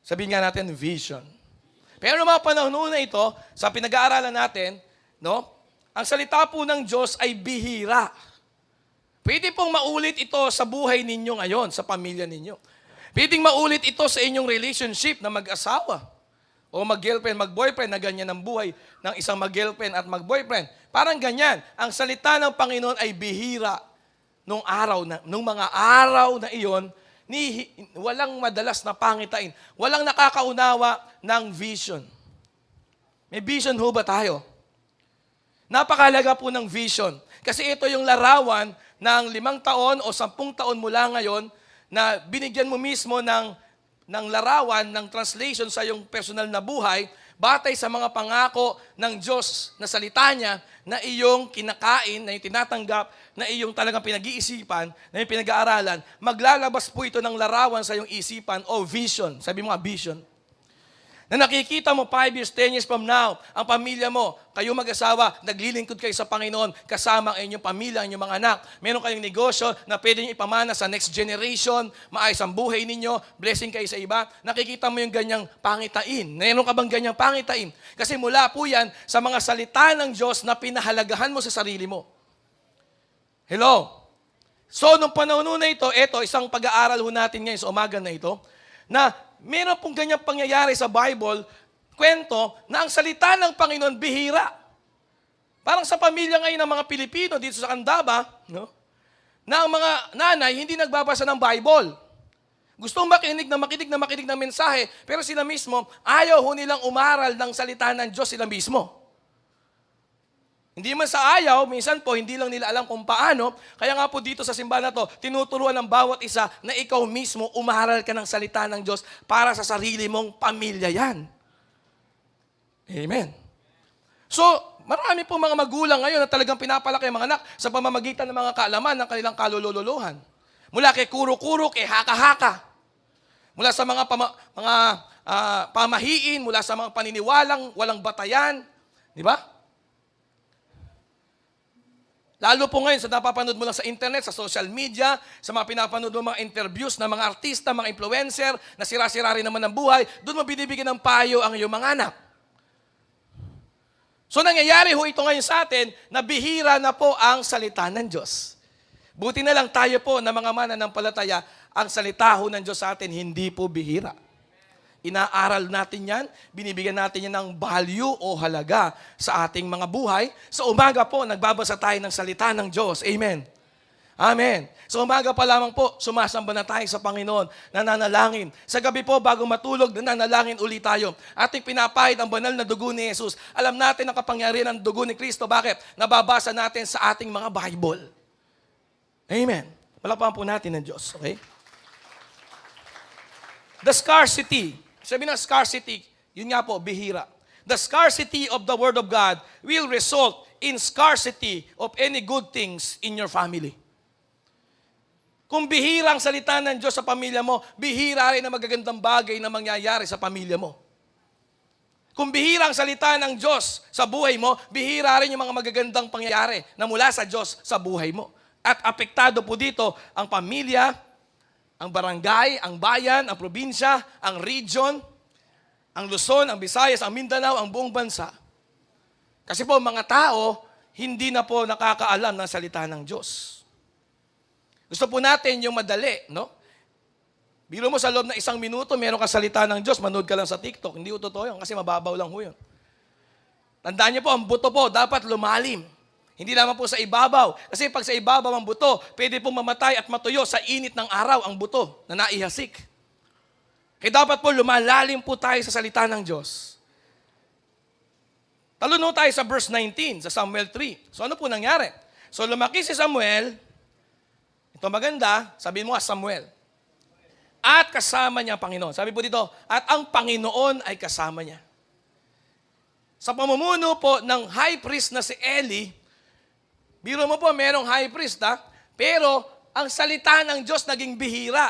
Sabihin nga natin, vision. Pero noong mga panahon na ito, sa pinag-aaralan natin, no, ang salita po ng Diyos ay bihira. Pwede pong maulit ito sa buhay ninyo ngayon, sa pamilya ninyo. Pwedeng maulit ito sa inyong relationship na mag-asawa o mag-girlfriend, mag-boyfriend na ganyan ang buhay ng isang mag-girlfriend at mag-boyfriend. Parang ganyan. Ang salita ng Panginoon ay bihira nung mga araw na iyon, walang madalas na pangitain. Walang nakakaunawa ng vision. May vision ho ba tayo? Napakahalaga po ng vision. Kasi ito yung larawan ng 5 taon o 10 taon mula ngayon na binigyan mo mismo ng larawan, ng translation sa iyong personal na buhay batay sa mga pangako ng Diyos na salita niya na iyong kinakain, na iyong tinatanggap, na iyong talagang pinag-iisipan, na iyong pinag-aaralan, maglalabas po ito ng larawan sa iyong isipan o vision. Sabi mo nga, vision. Na nakikita mo 5 years, 10 years from now, ang pamilya mo, kayo mag-asawa, naglilingkod kayo sa Panginoon, kasama ang inyong pamilya, ang inyong mga anak. Meron kayong negosyo na pwede nyo ipamana sa next generation, maayos ang buhay ninyo, blessing kayo sa iba. Nakikita mo yung ganyang pangitain. Meron ka bang ganyang pangitain? Kasi mula po yan sa mga salita ng Diyos na pinahalagahan mo sa sarili mo. Hello? So, nung panahon na ito, isang pag-aaral ho natin ngayon sa umaga na ito, na meron pong ganyang pangyayari sa Bible, kwento, na ang salita ng Panginoon bihira. Parang sa pamilya ngayon ng mga Pilipino dito sa Candaba, no? Na ang mga nanay hindi nagbabasa ng Bible. Gustong makinig ng mensahe, pero sila mismo, ayaw ho nilang umaral ng salita ng Diyos sila mismo. Hindi man sa ayaw, minsan po, hindi lang nila alam kung paano. Kaya nga po dito sa simbahan na to, tinuturuan ng bawat isa na ikaw mismo umaral ka ng salita ng Diyos para sa sarili mong pamilya yan. Amen. So, marami po mga magulang ngayon na talagang pinapalaki ang mga anak sa pamamagitan ng mga kaalaman ng kanilang kalululuhan. Mula kay kuro-kuro, kay haka-haka. Mula sa mga pamahiin, mula sa mga paniniwalang walang batayan. Di ba? Lalo po ngayon sa napapanood mo lang sa internet, sa social media, sa mga pinapanood mo mga interviews ng mga artista, mga influencer, na sira-sira rin naman ng buhay, doon mo binibigyan ng payo ang iyong mga anak. So nangyayari ho ito ngayon sa atin, na bihira na po ang salita ng Diyos. Buti na lang tayo po na mga mananampalataya, ang salita ho ng Diyos sa atin, hindi po bihira. Inaaral natin yan, binibigyan natin yan ng value o halaga sa ating mga buhay. Sa umaga po, nagbabasa tayo ng salita ng Diyos. Amen. Amen. Sa umaga pa lamang po, sumasamba na tayo sa Panginoon, nananalangin. Sa gabi po, bago matulog, nananalangin ulit tayo. Ating pinapahid ang banal na dugo ni Jesus. Alam natin ang kapangyarihan ng dugo ni Kristo. Bakit? Nababasa natin sa ating mga Bible. Amen. Palakpakan po natin ng Diyos. Okay? The scarcity. Sabi ng scarcity, yun nga po, bihira. The scarcity of the Word of God will result in scarcity of any good things in your family. Kung bihira ang salita ng Diyos sa pamilya mo, bihira rin ang magagandang bagay na mangyayari sa pamilya mo. Kung bihira ang salita ng Diyos sa buhay mo, bihira rin yung mga magagandang pangyayari na mula sa Diyos sa buhay mo. At apektado po dito ang pamilya, ang barangay, ang bayan, ang probinsya, ang region, ang Luzon, ang Visayas, ang Mindanao, ang buong bansa. Kasi po mga tao, hindi na po nakakaalam ng salita ng Diyos. Gusto po natin yung madali, no? Biro mo sa loob ng 1 minuto, meron ka salita ng Diyos, manood ka lang sa TikTok. Hindi ko totoo yun, kasi mababaw lang ho yun. Tandaan niyo po, ang buto po, dapat lumalim. Hindi lamang po sa ibabaw. Kasi pag sa ibabaw ang buto, pwede pong mamatay at matuyo sa init ng araw ang buto na naihasik. Kaya dapat po lumalalim po tayo sa salita ng Diyos. Talon tayo sa verse 19, sa Samuel 3. So ano po nangyari? So lumaki si Samuel, ito maganda, sabihin mo Samuel. At kasama niya ang Panginoon. Sabi po dito, at ang Panginoon ay kasama niya. Sa pamumuno po ng high priest na si Eli, biro mo po, merong high priest, pero ang salita ng Diyos naging bihira.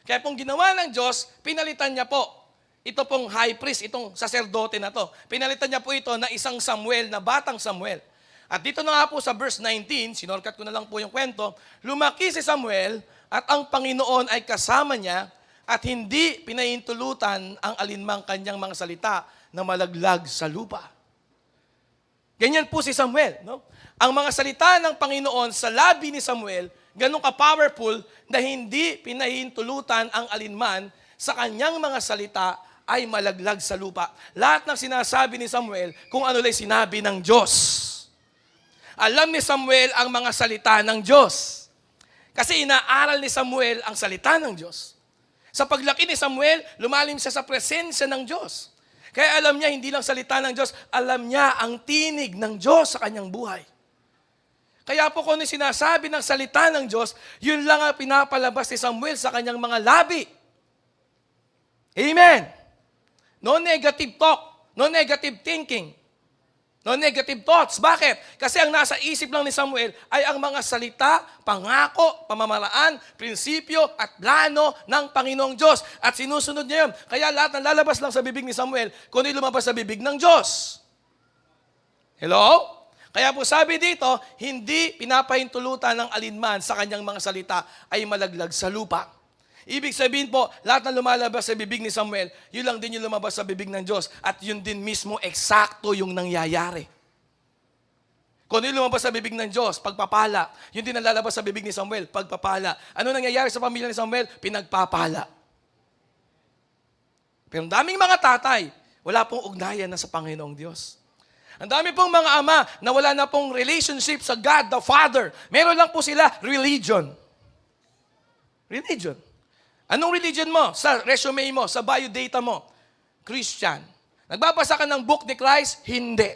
Kaya pong ginawa ng Diyos, pinalitan niya po ito pong high priest, itong saserdote na to. Pinalitan niya po ito na isang Samuel, na batang Samuel. At dito na nga po sa verse 19, sinorkat ko na lang po yung kwento, lumaki si Samuel at ang Panginoon ay kasama niya at hindi pinahintulutan ang alinmang kanyang mga salita na malaglag sa lupa. Ganyan po si Samuel, no? Ang mga salita ng Panginoon sa labi ni Samuel, ganun ka-powerful na hindi pinahintulutan ang alinman sa kanyang mga salita ay malaglag sa lupa. Lahat ng sinasabi ni Samuel, kung ano lang sinabi ng Diyos. Alam ni Samuel ang mga salita ng Diyos. Kasi inaaral ni Samuel ang salita ng Diyos. Sa paglaki ni Samuel, lumalim siya sa presensya ng Diyos. Kaya alam niya, hindi lang salita ng Diyos, alam niya ang tinig ng Diyos sa kanyang buhay. Kaya po kung ano sinasabi ng salita ng Diyos, yun lang ang pinapalabas ni Samuel sa kanyang mga labi. Amen. No negative talk, No negative thinking. No negative thoughts. Bakit? Kasi ang nasa isip lang ni Samuel ay ang mga salita, pangako, pamamaraan, prinsipyo at plano ng Panginoong Diyos. At sinusunod niya yun. Kaya lahat ng lalabas lang sa bibig ni Samuel, kundi lumabas sa bibig ng Diyos. Hello? Kaya po sabi dito, hindi pinapahintulutan ng alinman sa kanyang mga salita ay malaglag sa lupa. Ibig sabihin po, lahat ng lumalabas sa bibig ni Samuel, yun lang din yung lumabas sa bibig ng Diyos at yun din mismo eksakto yung nangyayari. Kung yung lumabas sa bibig ng Diyos, pagpapala, yun din ang lalabas sa bibig ni Samuel, pagpapala. Ano nangyayari sa pamilya ni Samuel? Pinagpapala. Pero ang daming mga tatay, wala pong ugnayan na sa Panginoong Diyos. Ang dami pong mga ama na wala na pong relationship sa God the Father. Meron lang po sila religion. Religion. Anong religion mo? Sa resume mo, sa biodata mo? Christian. Nagbabasa ka ng book ni Christ? Hindi.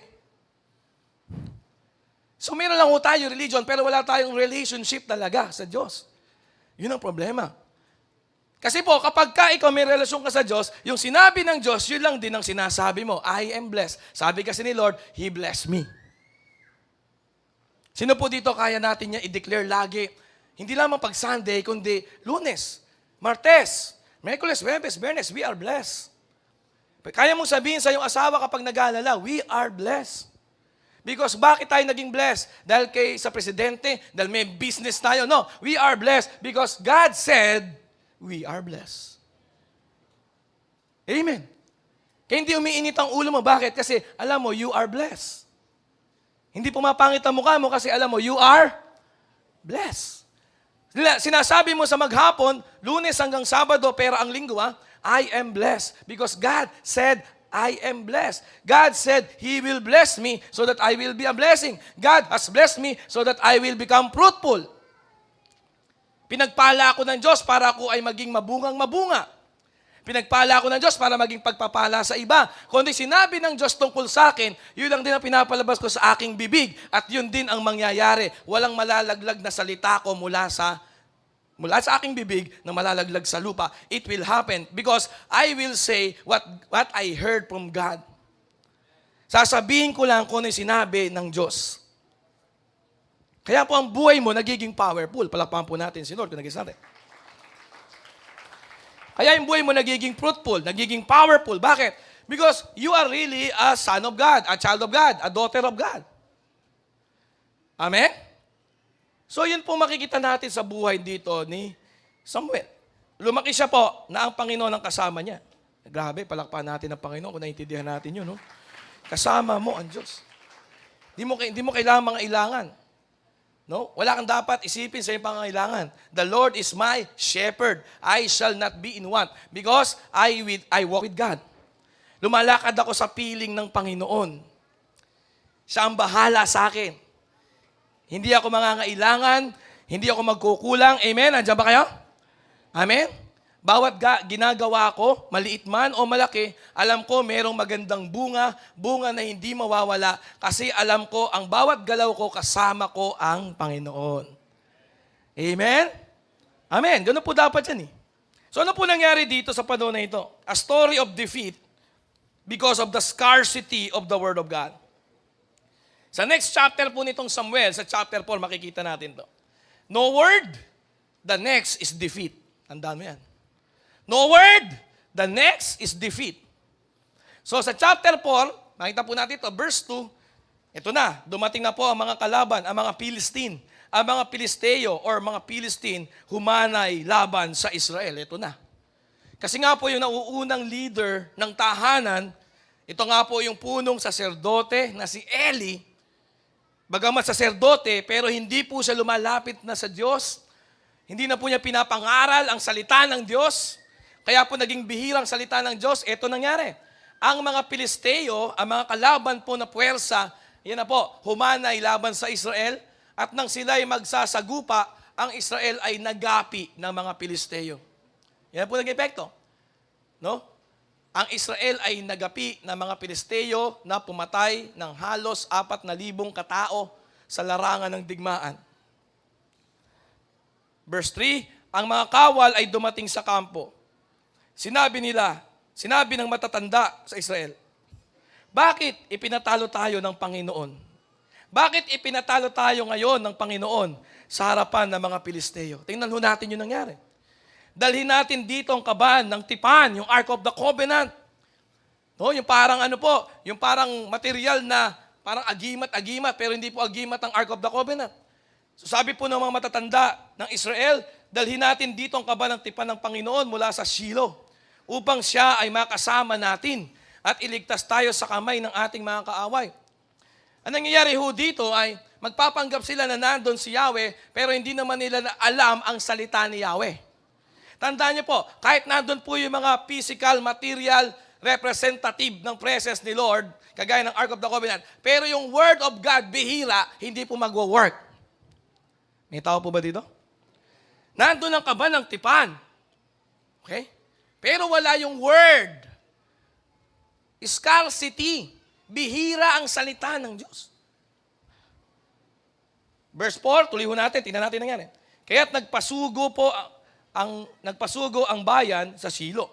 So meron lang po tayo religion, pero wala tayong relationship talaga sa Diyos. Yun ang problema. Kasi po, kapag ikaw may relasyon ka sa Diyos, yung sinabi ng Diyos, yun lang din ang sinasabi mo. I am blessed. Sabi kasi ni Lord, He blessed me. Sino po dito kaya natin niya i-declare lagi? Hindi lamang pag Sunday, kundi Lunes, Martes, Miyerkules, Huwebes, Biyernes, we are blessed. Kaya mong sabihin sa iyong asawa kapag nag-aalala, we are blessed. Because bakit tayo naging blessed? Dahil sa presidente, dahil may business tayo. No, we are blessed because God said, we are blessed. Amen. Kaya hindi umiinit ang ulo mo. Bakit? Kasi alam mo, you are blessed. Hindi pumapangit ang mukha mo kasi alam mo, you are blessed. Sinasabi mo sa maghapon, Lunes hanggang Sabado, pero ang linggo, I am blessed. Because God said, I am blessed. God said, He will bless me so that I will be a blessing. God has blessed me so that I will become fruitful. Pinagpala ako ng Diyos para ako ay maging mabungang-mabunga. Pinagpala ako ng Diyos para maging pagpapala sa iba. Kundi sinabi ng Diyos tungkol sa akin, yun lang din ang pinapalabas ko sa aking bibig. At yun din ang mangyayari. Walang malalaglag na salita ko mula sa aking bibig na malalaglag sa lupa. It will happen because I will say what I heard from God. Sasabihin ko lang kung ano yung sinabi ng Diyos. Kaya po ang buhay mo nagiging powerful. Palakpakan po natin si Lord kung naging natin. Kaya yung buhay mo nagiging fruitful, nagiging powerful. Bakit? Because you are really a son of God, a child of God, a daughter of God. Amen? So yun po makikita natin sa buhay dito ni Samuel. Lumaki siya po na ang Panginoon ang kasama niya. Grabe, palakpakan natin ang Panginoon kung naiintindihan natin yun. No? Kasama mo ang Diyos. Hindi mo kailangan mga ilangan. No? Wala kang dapat isipin sa iyong pangangailangan. The Lord is my shepherd. I shall not be in want because I walk with God. Lumalakad ako sa piling ng Panginoon. Siya ang bahala sa akin. Hindi ako mangangailangan, hindi ako magkukulang. Amen? Andiyan ba kayo? Amen? Bawat ginagawa ko, maliit man o malaki, alam ko merong magandang bunga na hindi mawawala kasi alam ko ang bawat galaw ko kasama ko ang Panginoon. Amen? Amen. Ganun po dapat yan eh. So ano po nangyari dito sa panahon na ito? A story of defeat because of the scarcity of the Word of God. Sa next chapter po nitong Samuel, sa chapter 4, makikita natin to. No word, the next is defeat. Tandaan mo yan. No word, the next is defeat. So sa chapter 4, makita po natin ito, verse 2, ito na, dumating na po ang mga kalaban, ang mga Philistine, ang mga Pilisteo or mga Philistine humanay laban sa Israel. Ito na. Kasi nga po yung nauunang leader ng tahanan, ito nga po yung punong saserdote na si Eli, bagamat saserdote, pero hindi po siya lumalapit na sa Diyos. Hindi na po niya pinapangaral ang salita ng Diyos. Kaya po naging bihirang salita ng Diyos, ito nangyari. Ang mga Pilisteo, ang mga kalaban po na puwersa, yan na po, humanay laban sa Israel, at nang sila'y magsasagupa, ang Israel ay nagapi ng mga Pilisteo. Yan po naging epekto. No? Ang Israel ay nagapi ng mga Pilisteo na pumatay ng halos 4,000 katao sa larangan ng digmaan. Verse 3, ang mga kawal ay dumating sa kampo. Sinabi ng matatanda sa Israel, Bakit ipinatalo tayo ng Panginoon? Bakit ipinatalo tayo ngayon ng Panginoon sa harapan ng mga Pilisteo? Tingnan ho natin yung nangyari. Dalhin natin dito ang kaban ng tipan, yung Ark of the Covenant. No, yung parang yung parang material na parang agimat-agimat, pero hindi po agimat ang Ark of the Covenant. So sabi po ng mga matatanda ng Israel, dalhin natin dito ang kaban ng tipan ng Panginoon mula sa Shiloh upang siya ay makasama natin at iligtas tayo sa kamay ng ating mga kaaway. Ang nangyayari ho dito ay magpapanggap sila na nandun si Yahweh pero hindi naman nila alam ang salita ni Yahweh. Tandaan niyo po, kahit nandun po yung mga physical, material, representative ng presence ni Lord, kagaya ng Ark of the Covenant, pero yung Word of God, bihira, hindi po magwo-work. May tao po ba dito? Nandun ang kaban ng tipan. Okay? Pero wala yung Word. Scarcity. Bihira ang salita ng Diyos. Verse 4, tuloy ho natin, tingnan natin nangyari. Kaya't nagpasugo ang bayan sa Shiloh.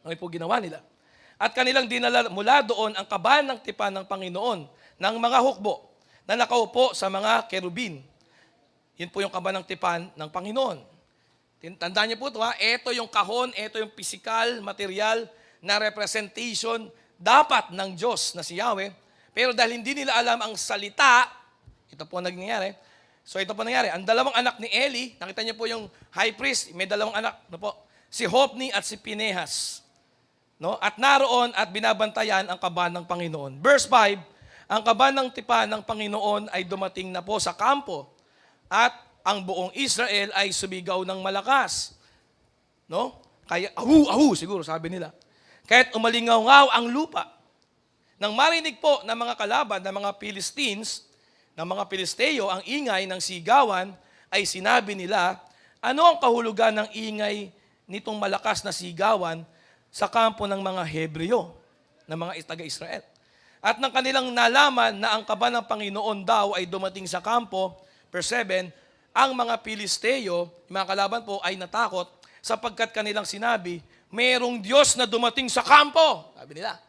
Ano po ginawa nila? At kanilang dinala mula doon ang kaban ng tipan ng Panginoon ng mga hukbo na nakaupo sa mga kerubin. Yun po yung kaban ng tipan ng Panginoon. Tandaan niyo po ito, ito yung kahon, ito yung physical, material na representation dapat ng Diyos na si Yahweh, pero dahil hindi nila alam ang salita, ito po ang nangyayari. So ito po nangyari. Ang dalawang anak ni Eli, nakita niyo po yung high priest, may dalawang anak, si Hophni at si Pinehas. No? At naroon at binabantayan ang kaban ng Panginoon. Verse 5, ang kaban ng tipan ng Panginoon ay dumating na po sa kampo at ang buong Israel ay sumigaw ng malakas. No? Kaya, ahu, siguro sabi nila. Kahit umalingaw-ngaw ang lupa. Nang marinig po ng mga kalaban, ng mga Philistines, ng mga Pilisteo, ang ingay ng sigawan, ay sinabi nila, ano ang kahulugan ng ingay nitong malakas na sigawan sa kampo ng mga Hebreo, ng mga taga-Israel? At nang kanilang nalaman na ang kaban ng Panginoon daw ay dumating sa kampo, verse 7, ang mga Pilisteo, mga kalaban po, ay natakot sapagkat kanilang sinabi, mayroong Diyos na dumating sa kampo. Sabi nila.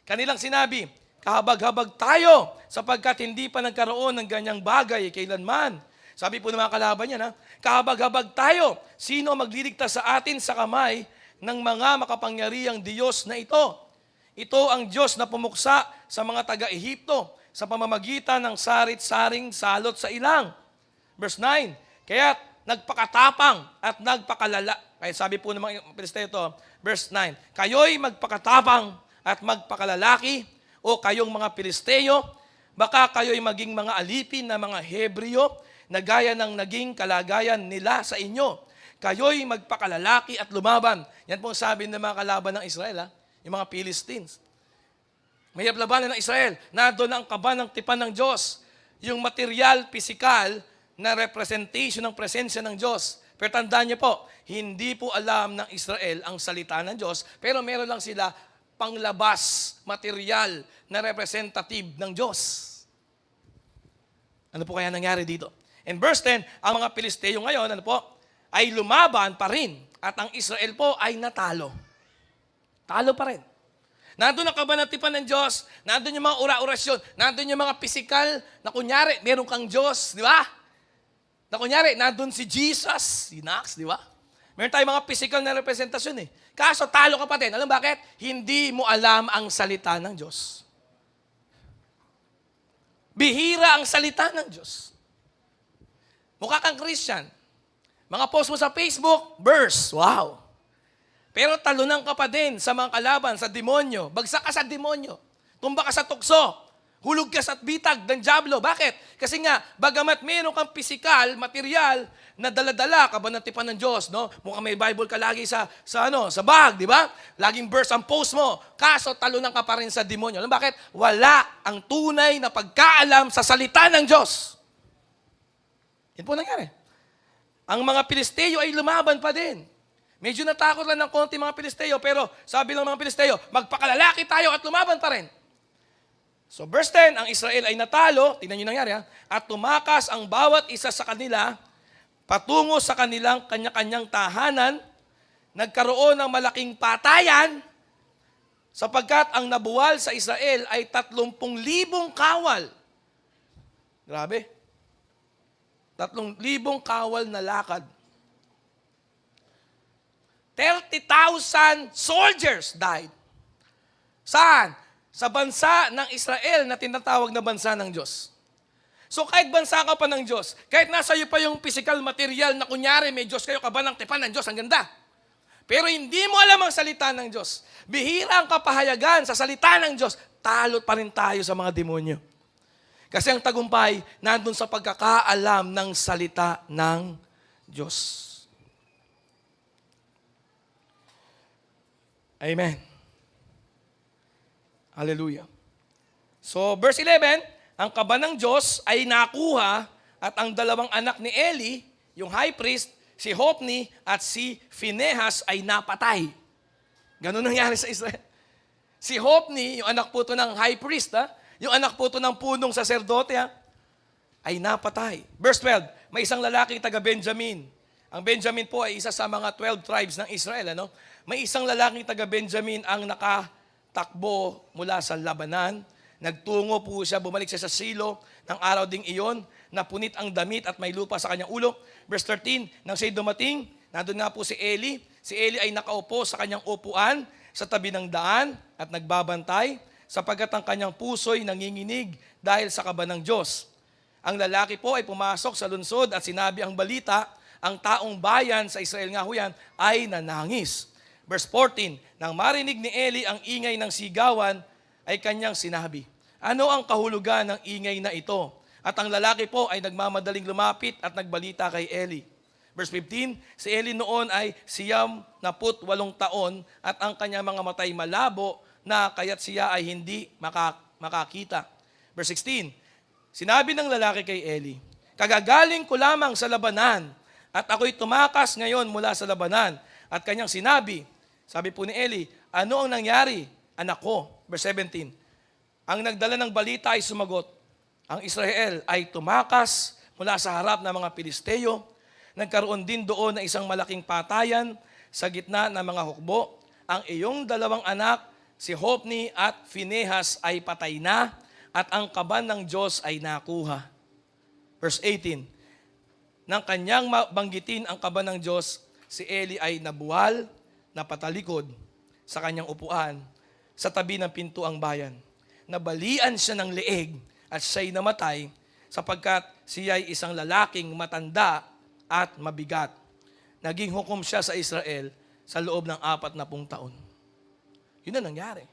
Kanilang sinabi, kahabag-habag tayo sapagkat hindi pa nagkaroon ng ganyang bagay kailanman. Sabi po ng mga kalaban niya, kahabag-habag tayo. Sino magliligtas sa atin sa kamay ng mga makapangyarihang Diyos na ito? Ito ang Diyos na pumuksa sa mga taga-Ehipto sa pamamagitan ng sarit-saring salot sa ilang. Verse 9, kaya nagpakatapang at nagpakalala. Kaya sabi po ng mga Pilisteo ito, verse 9, kayo'y magpakatapang at magpakalalaki o kayong mga Pilisteo, baka kayo'y maging mga alipin na mga Hebreo na gaya ng naging kalagayan nila sa inyo. Kayo'y magpakalalaki at lumaban. Yan po ang sabi ng mga kalaban ng Israel, yung mga Philistines. Mahirap labanan ng Israel. Nandun ang kaban ng tipan ng Diyos. Yung material, physical na representation ng presensya ng Diyos. Pero tandaan niyo po, hindi po alam ng Israel ang salita ng Diyos, pero meron lang sila panglabas, material na representative ng Diyos. Ano po kaya nangyari dito? In verse 10, ang mga Pilisteo ngayon, ay lumaban pa rin at ang Israel po ay natalo. Talo pa rin. Nandun ang kaban ng tipan ng Diyos, nandun yung mga ura-orasyon, nandun yung mga physical na kunyari, meron kang Diyos, di ba? Na kunyari, nandun si Jesus, si Nax, di ba? Meron tayong mga physical na representasyon eh. Kaso talo ka pa din. Alam bakit? Hindi mo alam ang salita ng Diyos. Bihira ang salita ng Diyos. Mukha kang Christian. Mga post mo sa Facebook, verse, wow. Pero talunan ka pa din sa mga kalaban, sa demonyo. Bagsak ka sa demonyo. Tumba ka sa tukso. Hulog ka sa bitag ng dyablo. Bakit? Kasi nga, bagamat meron kang physical, material, na dala-dala, kaban ng tipan ng Diyos, no? Mukhang may Bible ka lagi sa bag, di ba? Laging verse ang post mo. Kaso, talunan ka pa rin sa demonyo. Alam bakit? Wala ang tunay na pagkaalam sa salita ng Diyos. Yan po nangyari. Ang mga Pilisteo ay lumaban pa din. Medyo natakot lang ng konti mga Pilisteo, pero sabi ng mga Pilisteo, magpakalalaki tayo at lumaban pa rin. So verse 10, ang Israel ay natalo, tingnan nyo nangyari at tumakas ang bawat isa sa kanila patungo sa kanilang kanya-kanyang tahanan, nagkaroon ng malaking patayan. Sapagkat ang nabuwal sa Israel ay 30,000 kawal. Grabe. 3,000 kawal na lakad. 30,000 soldiers died. Saan? Sa bansa ng Israel na tinatawag na bansa ng Diyos. So kahit bansa ka pa ng Diyos, kahit nasa iyo pa yung physical material na kunyari may Diyos kayo, kabanang tipan ng Diyos, ang ganda. Pero hindi mo alam ang salita ng Diyos. Bihira ang kapahayagan sa salita ng Diyos, talot pa rin tayo sa mga demonyo. Kasi ang tagumpay, nandun sa pagkakaalam ng salita ng Diyos. Amen. Hallelujah. So, verse 11, ang kaba ng Diyos ay nakuha at ang dalawang anak ni Eli, yung high priest, si Hophni at si Phinehas ay napatay. Ganun nangyari sa Israel. Si Hophni, yung anak po to ng high priest, yung anak po to ng punong saserdote, ay napatay. Verse 12, may isang lalaking taga Benjamin. Ang Benjamin po ay isa sa mga 12 tribes ng Israel. Ano? May isang lalaking taga Benjamin ang nakatakbo mula sa labanan. Nagtungo po siya, bumalik siya sa Silo ng araw ding iyon, napunit ang damit at may lupa sa kanyang ulo. Verse 13, nang siya'y dumating, nandun nga po si Eli. Si Eli ay nakaupo sa kanyang upuan sa tabi ng daan at nagbabantay sapagkat ang kanyang puso'y nanginginig dahil sa kaba ng Diyos. Ang lalaki po ay pumasok sa lungsod at sinabi ang balita, ang taong bayan sa Israel nga ho yan ay nanangis. Verse 14, nang marinig ni Eli ang ingay ng sigawan, ay kanyang sinabi, ano ang kahulugan ng ingay na ito? At ang lalaki po ay nagmamadaling lumapit at nagbalita kay Eli. Verse 15, si Eli noon ay 98 taon at ang kanyang mga matay malabo na kaya't siya ay hindi makakita. Verse 16, sinabi ng lalaki kay Eli, kagagaling ko lamang sa labanan at ako'y tumakas ngayon mula sa labanan. At kanyang sinabi, sabi po ni Eli, ano ang nangyari, anak ko? Verse 17, ang nagdala ng balita ay sumagot, ang Israel ay tumakas mula sa harap ng mga Pilisteo. Nagkaroon din doon na isang malaking patayan sa gitna ng mga hukbo. Ang iyong dalawang anak, si Hophni at Phinehas ay patay na at ang kaban ng Diyos ay nakuha. Verse 18, nang kanyang banggitin ang kaban ng Diyos, si Eli ay nabuwal, napatalikod sa kanyang upuan sa tabi ng pintuang bayan. Nabalian siya ng leeg at siya'y namatay sapagkat siya'y isang lalaking matanda at mabigat. Naging hukom siya sa Israel sa loob ng 40 taon. Yun na nangyari.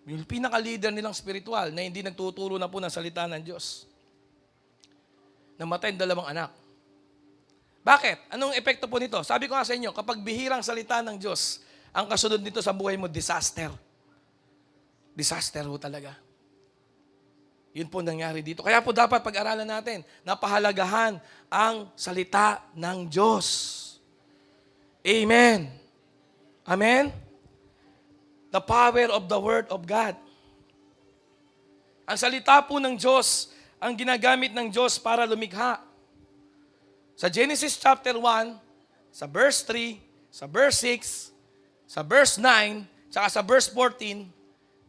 Yung pinaka-leader nilang spiritual na hindi nagtuturo na po ng salita ng Diyos. Namatay ang dalawang anak. Bakit? Anong epekto po nito? Sabi ko nga sa inyo, kapag bihirang salita ng Diyos, ang kasunod nito sa buhay mo, disaster. Disaster ho talaga. Yun po nangyari dito. Kaya po dapat pag-aralan natin, napahalagahan ang salita ng Diyos. Amen. Amen? The power of the Word of God. Ang salita po ng Diyos, ang ginagamit ng Diyos para lumikha. Sa Genesis chapter 1, sa verse 3, sa verse 6, sa verse 9, saka sa verse 14,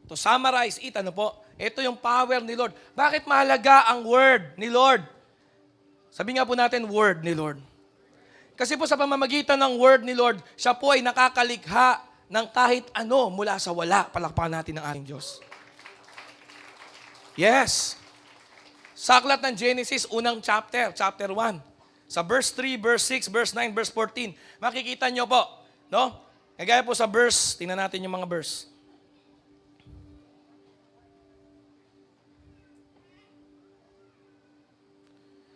to summarize it, ano po? Ito yung power ni Lord. Bakit mahalaga ang word ni Lord? Sabi nga po natin, word ni Lord. Kasi po sa pamamagitan ng word ni Lord, siya po ay nakakalikha ng kahit ano mula sa wala. Palakpakan natin ang ating Diyos. Yes. Sa aklat ng Genesis, unang chapter 1. Sa verse 3, verse 6, verse 9, verse 14, makikita nyo po, no? Kagaya po sa verse, tingnan natin yung mga verse.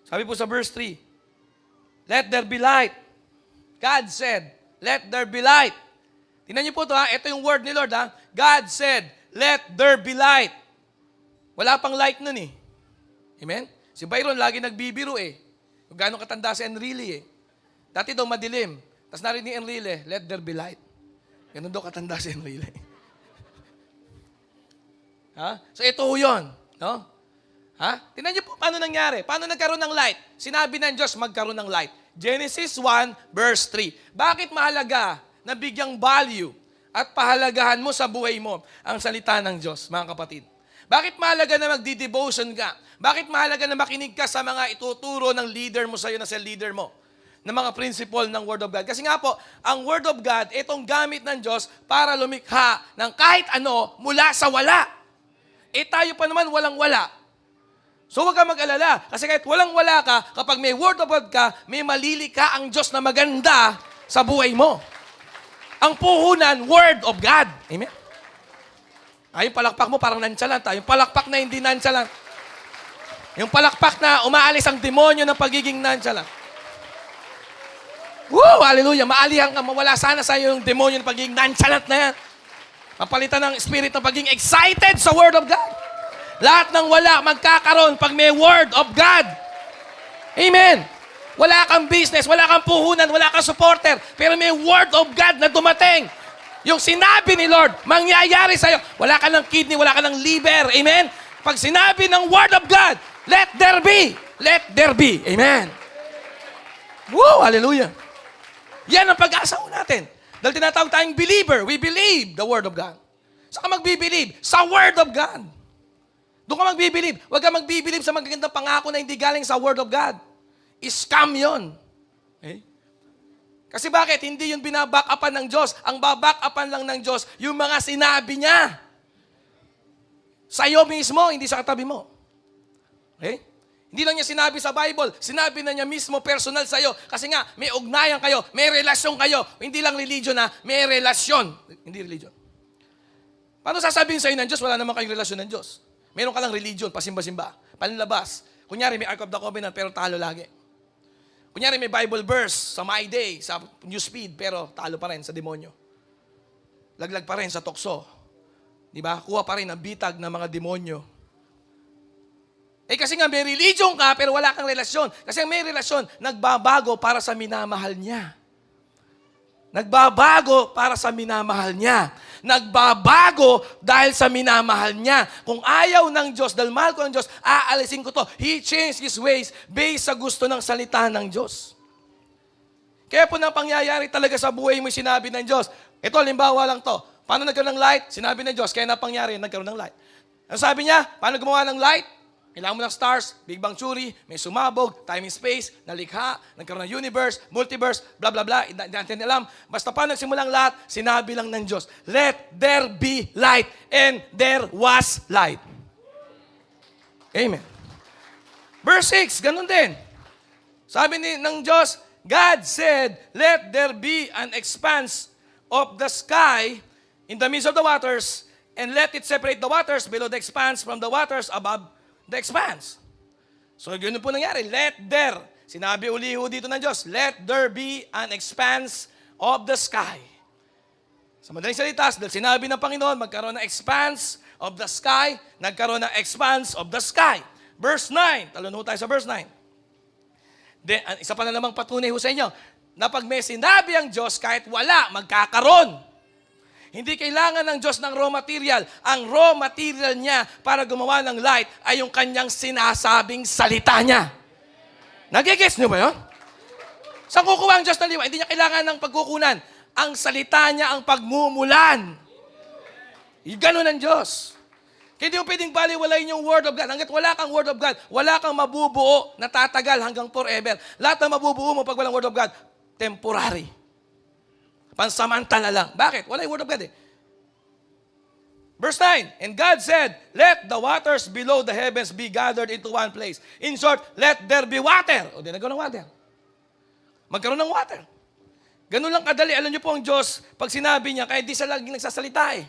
Sabi po sa verse 3, let there be light. God said, let there be light. Tingnan niyo po ito ha, ito yung word ni Lord ha. God said, let there be light. Wala pang light nun eh. Amen? Si Byron lagi nagbibiro eh. Kung gaano katanda si Enrile eh. Dati daw madilim. Tapos narinig ni Enrile, let there be light. Ganun daw katanda si Enrile. Ha? So ito ho yun. No? Ha? Tingnan niyo po paano nangyari. Paano nagkaroon ng light? Sinabi ng Diyos magkaroon ng light. Genesis 1 verse 3. Bakit mahalaga na bigyang value at pahalagahan mo sa buhay mo ang salita ng Diyos, mga kapatid. Bakit mahalaga na magdi-devotion ka? Bakit mahalaga na makinig ka sa mga ituturo ng leader mo sa'yo, na cell leader mo? Ng mga principle ng Word of God. Kasi nga po, ang Word of God, itong gamit ng Diyos para lumikha ng kahit ano mula sa wala. Tayo pa naman walang-wala. So huwag ka mag-alala. Kasi kahit walang-wala ka, kapag may Word of God ka, may malilika ang Diyos na maganda sa buhay mo. Ang puhunan, Word of God. Amen? Yung palakpak mo parang nonchalant. Yung palakpak na hindi nonchalant. Yung palakpak na umaalis ang demonyo ng pagiging nonchalant. Woo! Hallelujah! Maalihan ka, mawala sana sa iyo yung demonyo ng pagiging nonchalant na yan. Mapalitan ng spirit ng pagiging excited sa Word of God. Lahat ng wala magkakaroon pag may Word of God. Amen! Wala kang business, wala kang puhunan, wala kang supporter, pero may Word of God na dumating. Yung sinabi ni Lord, mangyayari sa'yo. Wala ka ng kidney, wala ka ng liver. Amen? Pag sinabi ng Word of God, let there be. Let there be. Amen? Woo! Hallelujah! Yan ang pag-asa natin. Dahil tinatawag tayong believer. We believe the Word of God. Saan ka magbibilieve? Sa Word of God. Doon ka magbibilieve. Huwag ka magbibilieve sa magagandang pangako na hindi galing sa Word of God. Scam yun. Okay? Kasi bakit? Hindi yun binaback-upan ng Diyos. Ang baback-upan lang ng Diyos, yung mga sinabi niya. Sa'yo mismo, hindi sa katabi mo. Okay? Hindi lang niya sinabi sa Bible. Sinabi na niya mismo personal sa'yo. Kasi nga, may ugnayan kayo, may relasyon kayo. Hindi lang religion na, may relasyon. Hindi religion. Paano sasabihin sa'yo ng Diyos, wala naman kayong relasyon ng Diyos? Meron ka lang religion, pasimba-simba, panlabas. Kunyari, may Ark of the Covenant, pero talo lagi. Kunyari, may Bible verse sa My Day, sa Newsfeed, pero talo pa rin sa demonyo. Laglag pa rin sa tukso. Diba? Kuha pa rin ang bitag ng mga demonyo. Kasi nga may religion ka, pero wala kang relasyon. Kasi may relasyon, nagbabago para sa minamahal niya. Nagbabago para sa minamahal niya. Nagbabago dahil sa minamahal niya. Kung ayaw ng Diyos, dahil mahal ko ng Diyos, aalisin ko to. He changed His ways based sa gusto ng salita ng Diyos. Kaya po nang pangyayari talaga sa buhay mo sinabi ng Diyos. Ito, limbawa lang to. Paano nagkaroon ng light? Sinabi ng Diyos. Kaya na pangyari, nagkaroon ng light. Ano sabi niya? Paano gumawa ng light? Kailangan mo ng stars, Big Bang Theory, may sumabog, time and space, nalikha, nagkaroon ng universe, multiverse, blah, blah, blah. Hindi natin alam. Basta pa nagsimulang lahat, sinabi lang ng Diyos, let there be light. And there was light. Amen. Verse 6, ganun din. Sabi ng Diyos, God said, let there be an expanse of the sky in the midst of the waters, and let it separate the waters below the expanse from the waters above the expanse. So, ganoon po nangyari. Let there. Sinabi uli ho dito ng Diyos, let there be an expanse of the sky. Sa madaling salita, dahil sinabi ng Panginoon, magkaroon ng expanse of the sky, nagkaroon ng expanse of the sky. Verse 9. Talon ho tayo sa verse 9. Then, isa pa na namang patunay ho sa inyo, na pag may sinabi ang Diyos, kahit wala, magkakaroon. Hindi kailangan ng Diyos ng raw material. Ang raw material niya para gumawa ng light ay yung kanyang sinasabing salita niya. Nagigets niyo ba yun? Saan kukuha ang Diyos ng liwa? Hindi niya kailangan ng pagkukunan. Ang salita niya ang pagmumulan. Ganun ang Diyos. Kaya hindi mo pwedeng baliwalayin yung Word of God. Hanggat wala kang Word of God, wala kang mabubuo na tatagal hanggang forever. Lahat ng mabubuo mo pag walang Word of God, temporary. Pansamantala lang. Bakit? Wala yung Word of God eh. Verse 9, and God said, let the waters below the heavens be gathered into one place. In short, let there be water. O di nagkaroon ng water. Magkaroon ng water. Ganun lang kadali. Alam niyo po ang Diyos, pag sinabi niya, kaya di siya laging nagsasalita eh.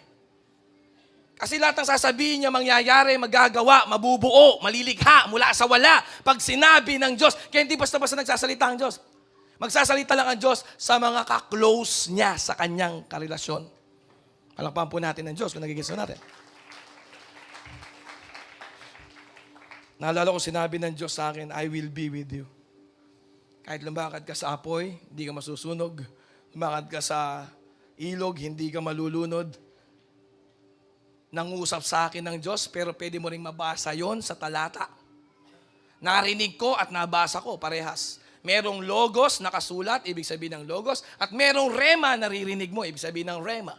Kasi lahat ng sasabihin niya, mangyayari, magagawa, mabubuo, malilikha, mula sa wala. Pag sinabi ng Diyos, kaya hindi basta-basta nagsasalita ang Diyos. Magsasalita lang ang Diyos sa mga ka-close niya sa kanyang karelasyon. Palakpakan po natin ang Diyos kung nagigis natin. Naalala ko sinabi ng Diyos sa akin, I will be with you. Kahit lumakad ka sa apoy, hindi ka masusunog. Lumakad ka sa ilog, hindi ka malulunod. Nangusap sa akin ng Diyos, pero pwede mo ring mabasa yon sa talata. Narinig ko at nabasa ko, parehas. Merong logos nakasulat, ibig sabihin ng logos, at merong rema naririnig mo, ibig sabihin ng rema.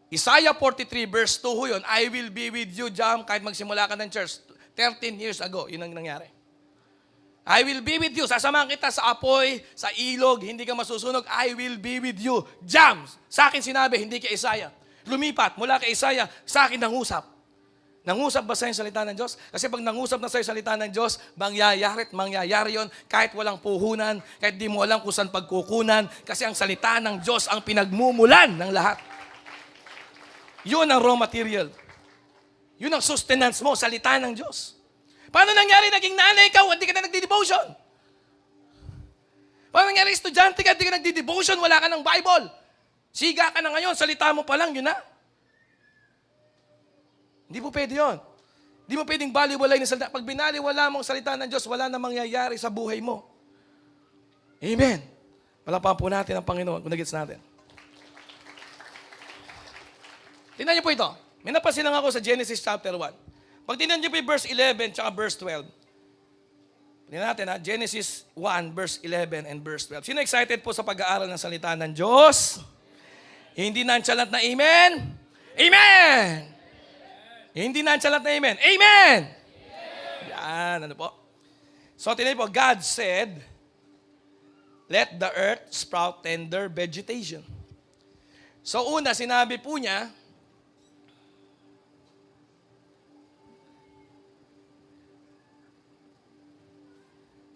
Isaiah 43 verse 2 ho yun, I will be with you, Jam, kahit magsimula ka ng church. 13 years ago, yun ang nangyari. I will be with you. Sasamahan kita sa apoy, sa ilog, hindi ka masusunog. I will be with you. Jam! Sa akin sinabi, hindi kay Isaiah. Lumipat mula kay Isaiah, sa akin nangusap. Nangusap ba sa'yo yung salita ng Diyos? Kasi pag nangusap na sa'yo yung salita ng Diyos, mangyayari yun kahit walang puhunan, kahit di mo alam kung saan pagkukunan, kasi ang salita ng Diyos ang pinagmumulan ng lahat. Yun ang raw material. Yun ang sustenance mo, salita ng Diyos. Paano nangyari naging nanay ka, hindi ka na nagdi-devotion? Paano nangyari estudyante ka, hindi ka nagdi-devotion, wala ka ng Bible? Siga ka na ngayon, salita mo pa lang, yun na. Hindi po pwede yun. Hindi mo pwedeng baliwalay ng salita. Pag binaliwala mong salita ng Diyos, wala na mangyayari sa buhay mo. Amen. Palakpakan po natin ang Panginoon kung nagets natin. Tingnan niyo po ito. May napansin lang ako sa Genesis chapter 1. Pag tingnan niyo po yung verse 11 tsaka verse 12. Tingnan natin ha, Genesis 1 verse 11 and verse 12. Sino excited po sa pag-aaral ng salita ng Diyos? Hindi nonchalant na amen? Amen! Hindi nonchalant na amen. Amen! Yan, ano po? So, tingnan po, God said, let the earth sprout tender vegetation. So, una, sinabi po niya,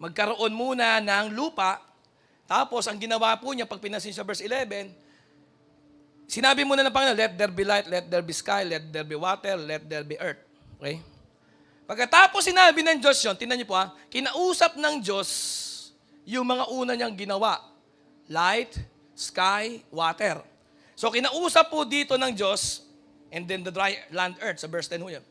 magkaroon muna ng lupa, tapos ang ginawa po niya, pag pinasin sa verse 11, sinabi muna ng Panginoon, let there be light, let there be sky, let there be water, let there be earth. Okay? Pagkatapos sinabi ng Diyos yun, tingnan niyo po ha, kinausap ng Diyos yung mga una niyang ginawa. Light, sky, water. So kinausap po dito ng Diyos, and then the dry land earth, sa verse 10 ho yun.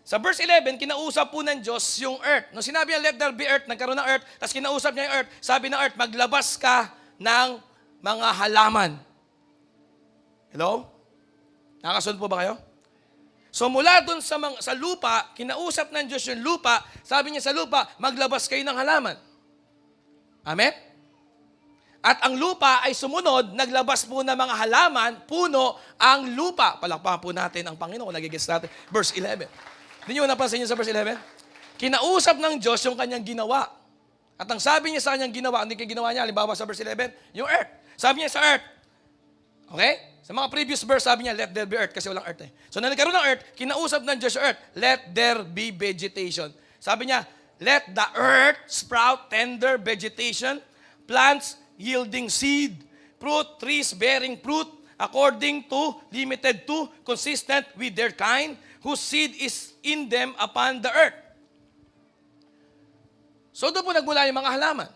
Sa verse 11, kinausap po ng Diyos yung earth. Nung sinabi niya, let there be earth, nagkaroon ng earth, tapos kinausap niya yung earth, sabi ng earth, maglabas ka ng mga halaman. Hello? Nakasunod po ba kayo? So mula dun sa lupa, kinausap ng Diyos yung lupa, sabi niya sa lupa, maglabas kayo ng halaman. Amen? At ang lupa ay sumunod, naglabas po ng mga halaman, puno ang lupa. Palakpakan po natin ang Panginoon, nagigets natin. Verse 11. Hindi niyo napansin niyo sa verse 11? Kinausap ng Diyos yung kanyang ginawa. At ang sabi niya sa kanyang ginawa, hindi kaya ginawa niya, halimbawa sa verse 11, yung earth. Sabi niya sa earth, okay? Sa mga previous verse, sabi niya, let there be earth, kasi walang earth eh. So, na nagkaroon ng earth, kinausap ng Diyos earth, let there be vegetation. Sabi niya, let the earth sprout tender vegetation, plants yielding seed, fruit, trees bearing fruit, according to, limited to, consistent with their kind, whose seed is in them upon the earth. So, doon po nagmula yung mga halaman.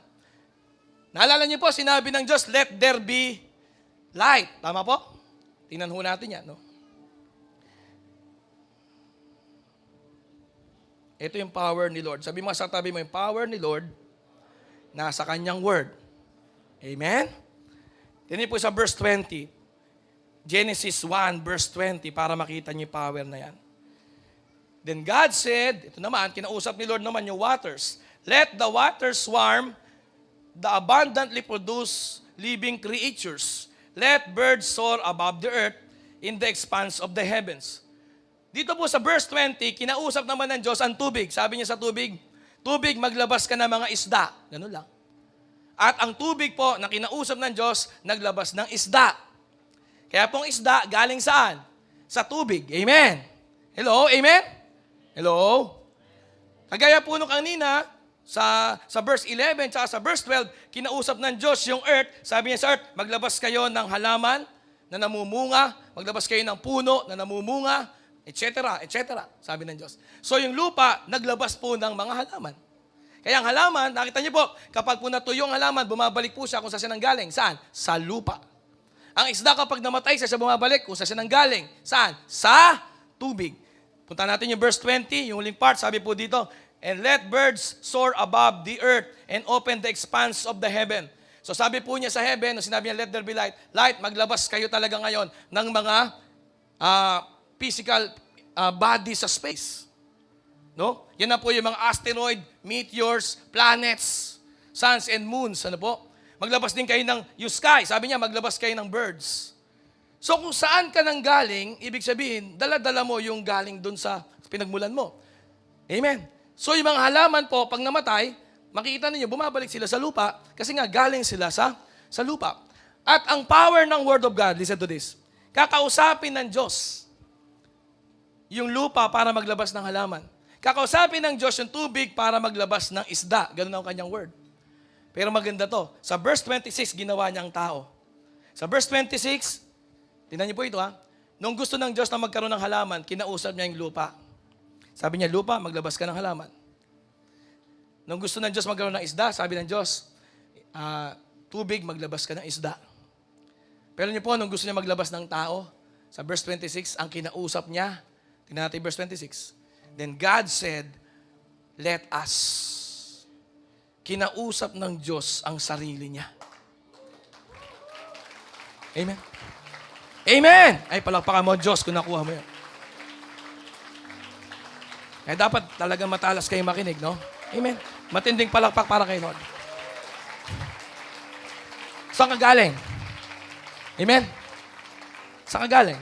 Naalala niyo po, sinabi ng Diyos, let there be light. Tama po? Tingnan ho natin yan, no? Ito yung power ni Lord. Sabi mo sa tabi mo, yung power ni Lord, nasa kanyang word. Amen? Tingnan po sa verse 20. Genesis 1, verse 20, para makita niyo yung power na yan. Then God said, ito naman, kinausap ni Lord naman yung waters, let the waters swarm, the abundantly produce living creatures. Let birds soar above the earth in the expanse of the heavens. Dito po sa verse 20, kinausap naman ng Diyos ang tubig. Sabi niya sa tubig, tubig maglabas ka ng mga isda. Ganun lang. At ang tubig po na kinausap ng Diyos, naglabas ng isda. Kaya pong isda, galing saan? Sa tubig. Amen. Hello? Amen? Hello? Kagaya po nung kanina, sa verse 11 at sa verse 12, kinausap ng Diyos yung earth. Sabi niya sa earth, maglabas kayo ng halaman na namumunga, maglabas kayo ng puno na namumunga, etc., etc., sabi ng Diyos. So yung lupa, naglabas po ng mga halaman. Kaya ang halaman, nakita niyo po, kapag po natuyo ang halaman, bumabalik po siya kung saan siya nanggaling. Saan? Sa lupa. Ang isda kapag namatay siya bumabalik kung saan siya nanggaling. Saan? Sa tubig. Punta natin yung verse 20, yung huling part, sabi po dito, and let birds soar above the earth and open the expanse of the heaven. So sabi po niya sa heaven, nung sinabi niya, let there be light. Light, maglabas kayo talaga ngayon ng mga physical body sa space. No? Yan na po yung mga asteroid, meteors, planets, suns and moons. Ano po? Maglabas din kayo ng yung sky. Sabi niya, maglabas kayo ng birds. So kung saan ka nang galing, ibig sabihin, dala-dala mo yung galing dun sa pinagmulan mo. Amen. So yung mga halaman po, pag namatay, makikita ninyo, bumabalik sila sa lupa kasi nga galing sila sa lupa. At ang power ng Word of God, listen to this, kakausapin ng Diyos yung lupa para maglabas ng halaman. Kakausapin ng Diyos yung tubig para maglabas ng isda. Ganun ang kanyang word. Pero maganda to. Sa verse 26, ginawa niya ang tao. Sa verse 26, tingnan niyo po ito ha. Nung gusto ng Diyos na magkaroon ng halaman, kinausap niya yung lupa. Sabi niya, lupa, maglabas ka ng halaman. Nung gusto ng Diyos magkaroon ng isda, sabi ng Diyos, tubig, maglabas ka ng isda. Pero niyo po, nung gusto niya maglabas ng tao, sa verse 26, ang kinausap niya, tingnan natin verse 26. Then God said, let us. Kinausap ng Diyos ang sarili niya. Amen. Amen! Ay, palakpakan mo, Diyos, kung nakuha mo yan. Kaya dapat talagang matalas kayo makinig, no? Amen. Matinding palakpak para kay Lord. Saan ka galing? Amen? Saan ka galing?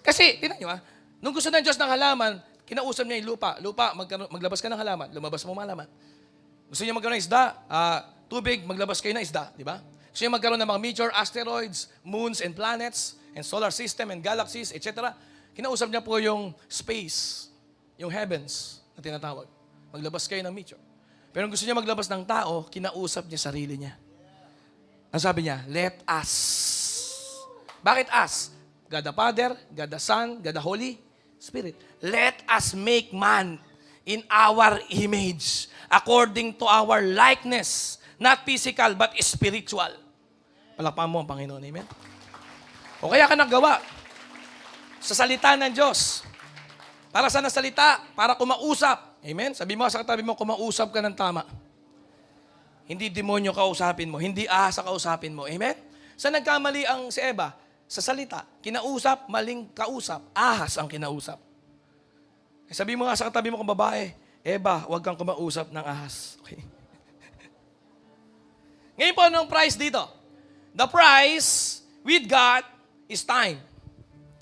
Kasi, tingnan nyo nung gusto ng Diyos ng halaman, kinausap niya yung lupa. Lupa, maglabas ka ng halaman. Lumabas mo halaman. Gusto niya magkaroon ng isda, tubig, maglabas kayo ng isda. Di ba? Gusto niya magkaroon ng mga meteor, asteroids, moons, and planets, and solar system, and galaxies, etc. Kinausap niya po yung space, yung heavens na tinatawag. Maglabas kayo ng meteor. Pero gusto niya maglabas ng tao, kinausap niya sarili niya. Ang sabi niya, let us. Bakit us? God the Father, God the Son, God the Holy Spirit. Let us make man in our image, according to our likeness, not physical but spiritual. Palakpakan mo ang Panginoon, amen? O kaya ka naggawa sa salita ng Diyos. Para saan ang salita? Para kumausap. Amen? Sabi mo sa katabi mo, kumausap ka ng tama. Hindi demonyo kausapin mo, hindi ahas kausapin mo. Amen? Saan nagkamali ang si Eva? Sa salita. Kinausap, maling kausap. Ahas ang kinausap. Sabi mo nga sa katabi mo kung babae, Eva, huwag kang kumausap ng ahas. Okay? Ngayon po, anong price dito? The price with God is time.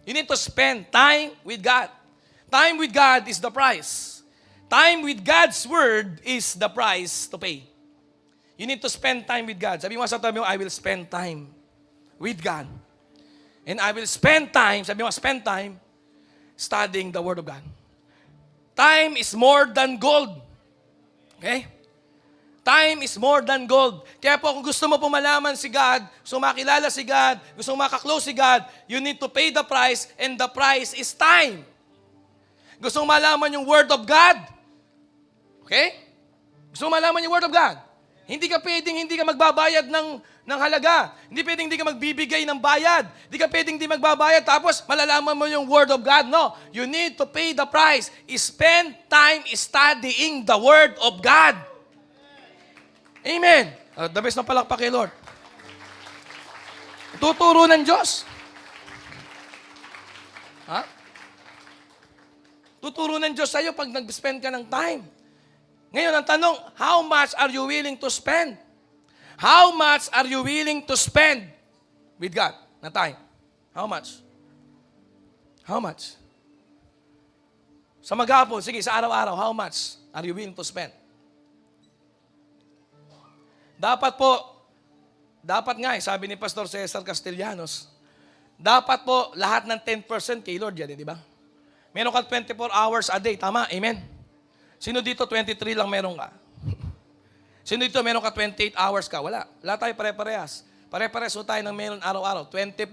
You need to spend time with God. Time with God is the price. Time with God's Word is the price to pay. You need to spend time with God. Sabi mo sa katabi mo, I will spend time with God. And I will spend time, sabi mo, spend time studying the Word of God. Time is more than gold. Okay? Time is more than gold. Kaya po kung gusto mo po malaman si God, gusto mo makilala si God, gusto mo makaklose si God, you need to pay the price, and the price is time. Gusto mo malaman yung Word of God? Okay? Gusto mo malaman yung Word of God? Hindi ka pwedeng hindi ka magbabayad ng halaga. Hindi pwedeng hindi ka magbibigay ng bayad. Hindi ka pwedeng hindi magbabayad tapos malalaman mo yung Word of God. No. You need to pay the price. Spend time studying the Word of God. Amen. The best na palakpak kay Lord. Tuturo ng Diyos. Ha? Tuturo ng Diyos sa'yo pag nag-spend ka ng time. Ngayon, ang tanong, how much are you willing to spend? How much are you willing to spend with God na time? How much? How much? Sa maghapon, sige, sa araw-araw, how much are you willing to spend? Dapat nga, sabi ni Pastor Cesar Castellanos, dapat po lahat ng 10% kay Lord yan, di ba? Meron kang 24 hours a day, tama? Amen? Sino dito 23 lang meron ka? Sino dito meron ka 28 hours ka? Wala. Wala tayo pare-parehas. Pare-parehas tayo ng meron araw-araw. 24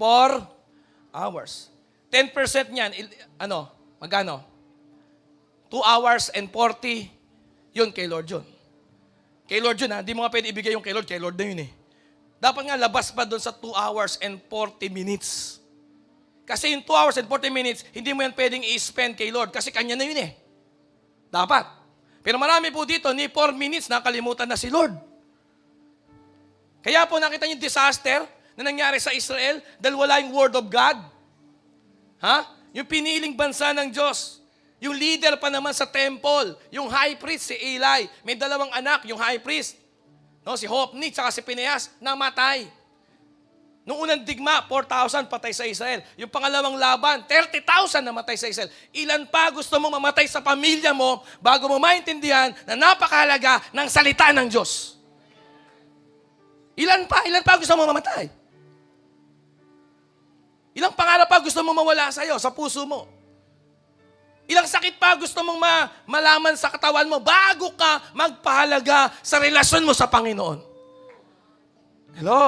hours. 10% niyan, magkano? 2 hours and 40, yun kay Lord yun. Kay Lord yun Hindi mo nga pwede ibigay yung kay Lord na yun eh. Dapat nga labas pa doon sa 2 hours and 40 minutes. Kasi yung 2 hours and 40 minutes, hindi mo yan pwedeng i-spend kay Lord kasi kanya na yun eh. Dapat. Pero marami po dito, ni 4 minutes, nakalimutan na si Lord. Kaya po nakita niyo yung disaster na nangyari sa Israel dahil wala yung Word of God. Ha? Yung piniling bansa ng Diyos. Yung leader pa naman sa temple, yung high priest, si Eli. May 2 anak, yung high priest. No, si Hophni, saka si Phinehas, namatay. Nung unang digma, 4,000 patay sa Israel. Yung pangalawang laban, 30,000 namatay sa Israel. Ilan pa gusto mong mamatay sa pamilya mo bago mo maintindihan na napakahalaga ng salita ng Diyos? Ilan pa gusto mong mamatay? Ilang pangarap pa gusto mong mawala sa'yo, sa puso mo? Ilang sakit pa gusto mong malaman sa katawan mo bago ka magpahalaga sa relasyon mo sa Panginoon? Hello?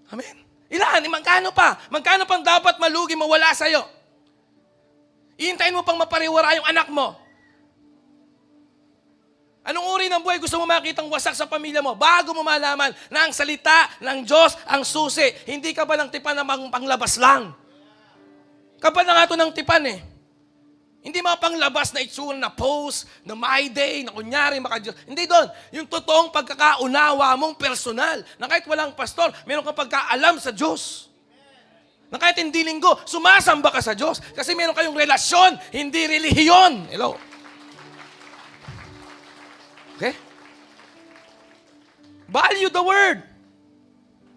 Amen. Ilan? Magkano pa? Magkano pang dapat malugi mawala sa'yo? Iintayin mo pang mapariwara yung anak mo. Anong uri ng buhay gusto mo makitang wasak sa pamilya mo bago mo malaman na ang salita ng Diyos ang susi? Hindi ka ba ng tipan na panglabas lang? Kapal na nga ito ng tipan eh. Hindi mga panglabas na itsura na post, na my day, na kunyari maka-Diyos. Hindi doon. Yung totoong pagkakaunawa mong personal. Na kahit walang pastor, meron kang pagkaalam sa Diyos. Na kahit hindi linggo, sumasamba ka sa Diyos. Kasi meron kayong relasyon, hindi relihiyon. Hello? Okay? Value the Word.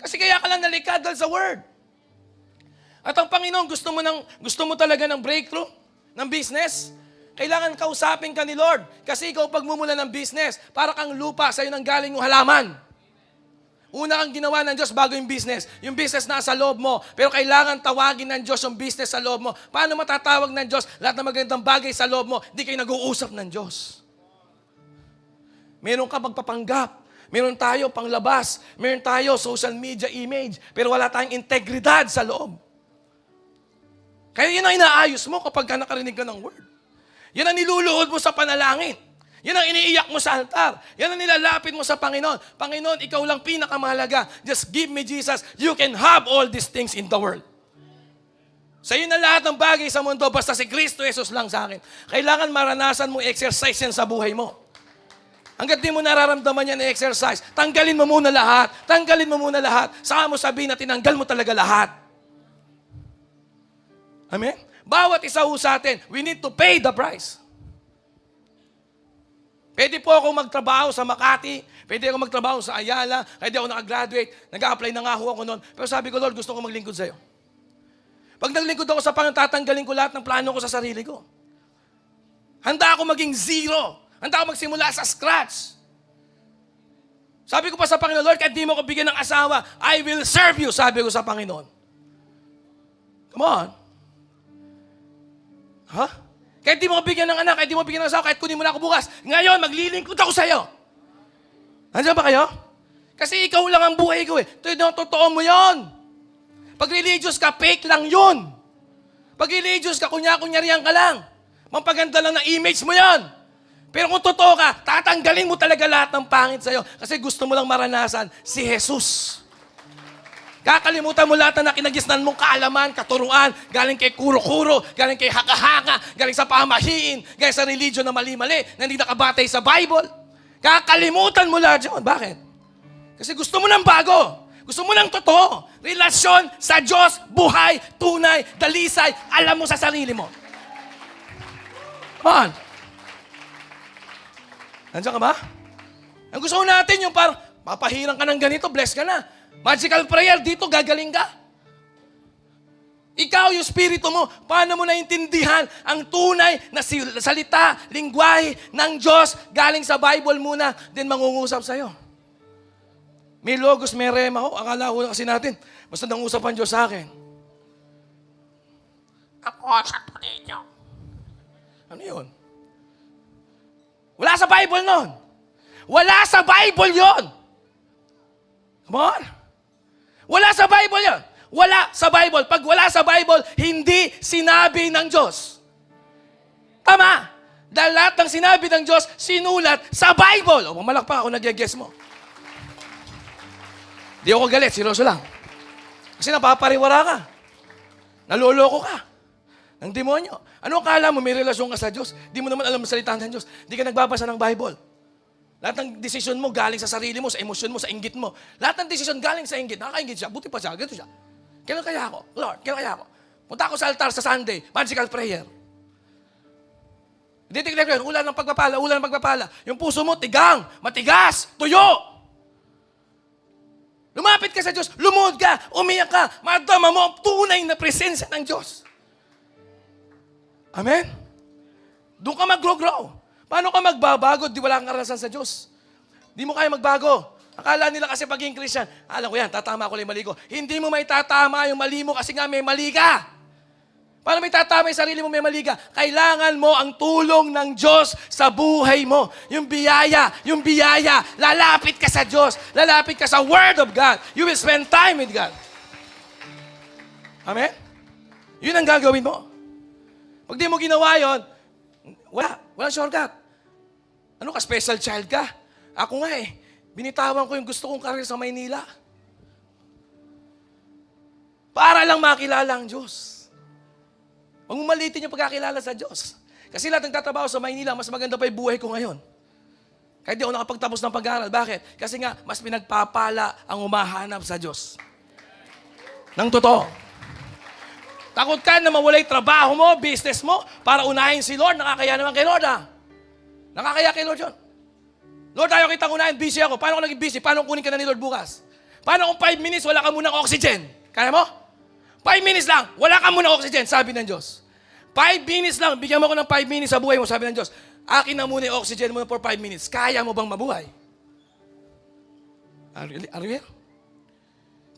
Kasi kaya ka lang nalikha dahil sa Word. At ang Panginoon, gusto mo talaga ng breakthrough, ng business, kailangan kausapin ka ni Lord. Kasi ikaw pagmumula ng business, para kang lupa, sa'yo nang galing yung halaman. Una kang ginawa ng Diyos bago yung business. Yung business nasa loob mo, pero kailangan tawagin ng Diyos yung business sa loob mo. Paano matatawag ng Diyos lahat ng magandang bagay sa loob mo? Hindi kayo nag-uusap ng Diyos. Meron ka magpapanggap. Meron tayo panglabas. Meron tayo social media image. Pero wala tayong integridad sa loob. Kaya yun ang inaayos mo kapag ka nakarinig ka ng word. Yan ang niluluhod mo sa panalangin. Yan ang iniiyak mo sa altar. Yan ang nilalapit mo sa Panginoon. Panginoon, ikaw lang pinakamahalaga. Just give me Jesus. You can have all these things in the world. Sa iyo na lahat ng bagay sa mundo, basta si Kristo Jesus lang sa akin. Kailangan maranasan mo exercise yan sa buhay mo. Hanggat di mo nararamdaman yan na exercise, tanggalin mo muna lahat. Tanggalin mo muna lahat. Saka mo sabihin na tinanggal mo talaga lahat. Amen? Bawat isa sa atin, we need to pay the price. Pwede po ako magtrabaho sa Makati, pwede ako magtrabaho sa Ayala, pwede ako nakagraduate, nag-a-apply na nga ako noon. Pero sabi ko, Lord, gusto ko maglingkod sa'yo. Pag naglingkod ako sa Panginoon, tatanggalin ko lahat ng plano ko sa sarili ko. Handa ako maging zero. Handa ako magsimula sa scratch. Sabi ko pa sa Panginoon, Lord, kahit di mo ko bigyan ng asawa, I will serve you, sabi ko sa Panginoon. Come on. Ha? Kahit di mo bigyan ng anak, kahit di mo bigyan ng asawa, kahit kunin mo na ako bukas, ngayon, maglilingkod ako sa'yo. Nandiyan ba kayo? Kasi ikaw lang ang buhay ko eh. Totoo mo yon. Pag religious ka, fake lang yun. Pag religious ka, kunya-kunyarihan ka lang. Mampaganda lang ng image mo yon. Pero kung totoo ka, tatanggalin mo talaga lahat ng pangit sa'yo kasi gusto mo lang maranasan si Jesus. Kakalimutan mo lahat na kinagisnan mong kaalaman, katuruan, galing kay kuro-kuro, galing kay haka-haka, galing sa pamahiin, galing sa religion na mali-mali, na hindi nakabatay sa Bible. Kakalimutan mo lahat yun. Bakit? Kasi gusto mo ng bago. Gusto mo ng totoo. Relasyon sa Diyos, buhay, tunay, dalisay, alam mo sa sarili mo. Come on. Nandiyan ka ba? Ang gusto natin yung parang, papahirang ka ng ganito, bless ka na. Magical prayer, dito gagaling ka. Ikaw, yung spirito mo, paano mo naintindihan ang tunay na salita, lingwahe ng Diyos galing sa Bible muna, then mangungusap sa'yo. May logos, may rema ho. Akala ko kasi natin, basta nangusap ang Diyos sa akin. Ako sa ninyo. Ano yun? Wala sa Bible nun. Wala sa Bible yun. Come on. Wala sa Bible yun. Wala sa Bible. Pag wala sa Bible, hindi sinabi ng Diyos. Tama. Dahil lahat ng sinabi ng Diyos, sinulat sa Bible. O, mamalakpak ako, nag-guess mo. Di ako galit, seryoso lang. Kasi napapariwara ka. Naloloko ka. Ng demonyo. Ano akala mo, may relasyon ka sa Diyos? Di mo naman alam ang salita ng Diyos. Di ka nagbabasa ng Bible. Lahat ng desisyon mo galing sa sarili mo, sa emosyon mo, sa inggit mo. Lahat ng desisyon galing sa inggit. Nakakaingit siya, buti pa siya, ganito siya. Kailan kaya ako? Lord, kailan kaya ako? Punta ako sa altar sa Sunday, magical prayer. Ditignan ko yun, ulan ng pagpapala, ulan ng pagpapala. Yung puso mo, tigang, matigas, tuyo. Lumapit ka sa Diyos, lumuhod ka, umiyak ka, madama mo ang tunay na presensya ng Diyos. Amen? Doon ka mag-grow. Paano ka magbabago? Di wala kang karanasan sa Diyos. Di mo kaya magbago. Akala nila kasi pagiging Christian, alam ko yan, tatama ko lang yung mali ko. Hindi mo may tatama yung mali mo kasi nga may mali ka. Paano may tatama yung sarili mo may mali ka? Kailangan mo ang tulong ng Diyos sa buhay mo. Yung biyaya, lalapit ka sa Diyos. Lalapit ka sa Word of God. You will spend time with God. Amen? Yun ang gagawin mo. Pag di mo ginawa yun, walang shortcut. Ano ka, special child ka? Ako nga binitawan ko yung gusto kong career sa Maynila. Para lang makilala ang Diyos. Huwag mo malitin yung pagkakilala sa Diyos. Kasi lahat ng tatrabaho sa Maynila, mas maganda pa yung buhay ko ngayon. Kahit di ako nakapagtapos ng pag-aaral. Bakit? Kasi nga, mas pinagpapala ang umahanap sa Diyos. Nang totoo. Takot ka na mawala yung trabaho mo, business mo, para unahin si Lord. Nakakaya naman kay Lord, Nakakaya kay Lord yun. Lord, ayaw kitang unahin, busy ako. Paano ko naging busy? Paano kunin ka na ni Lord bukas? Paano kung 5 minutes, wala ka munang oxygen? Kaya mo? 5 minutes lang, wala ka munang oxygen, sabi ng Diyos. 5 minutes lang, bigyan mo ko ng 5 minutes sa buhay mo, sabi ng Diyos. Akin na muna yung oxygen mo for 5 minutes. Kaya mo bang mabuhay? Are you here?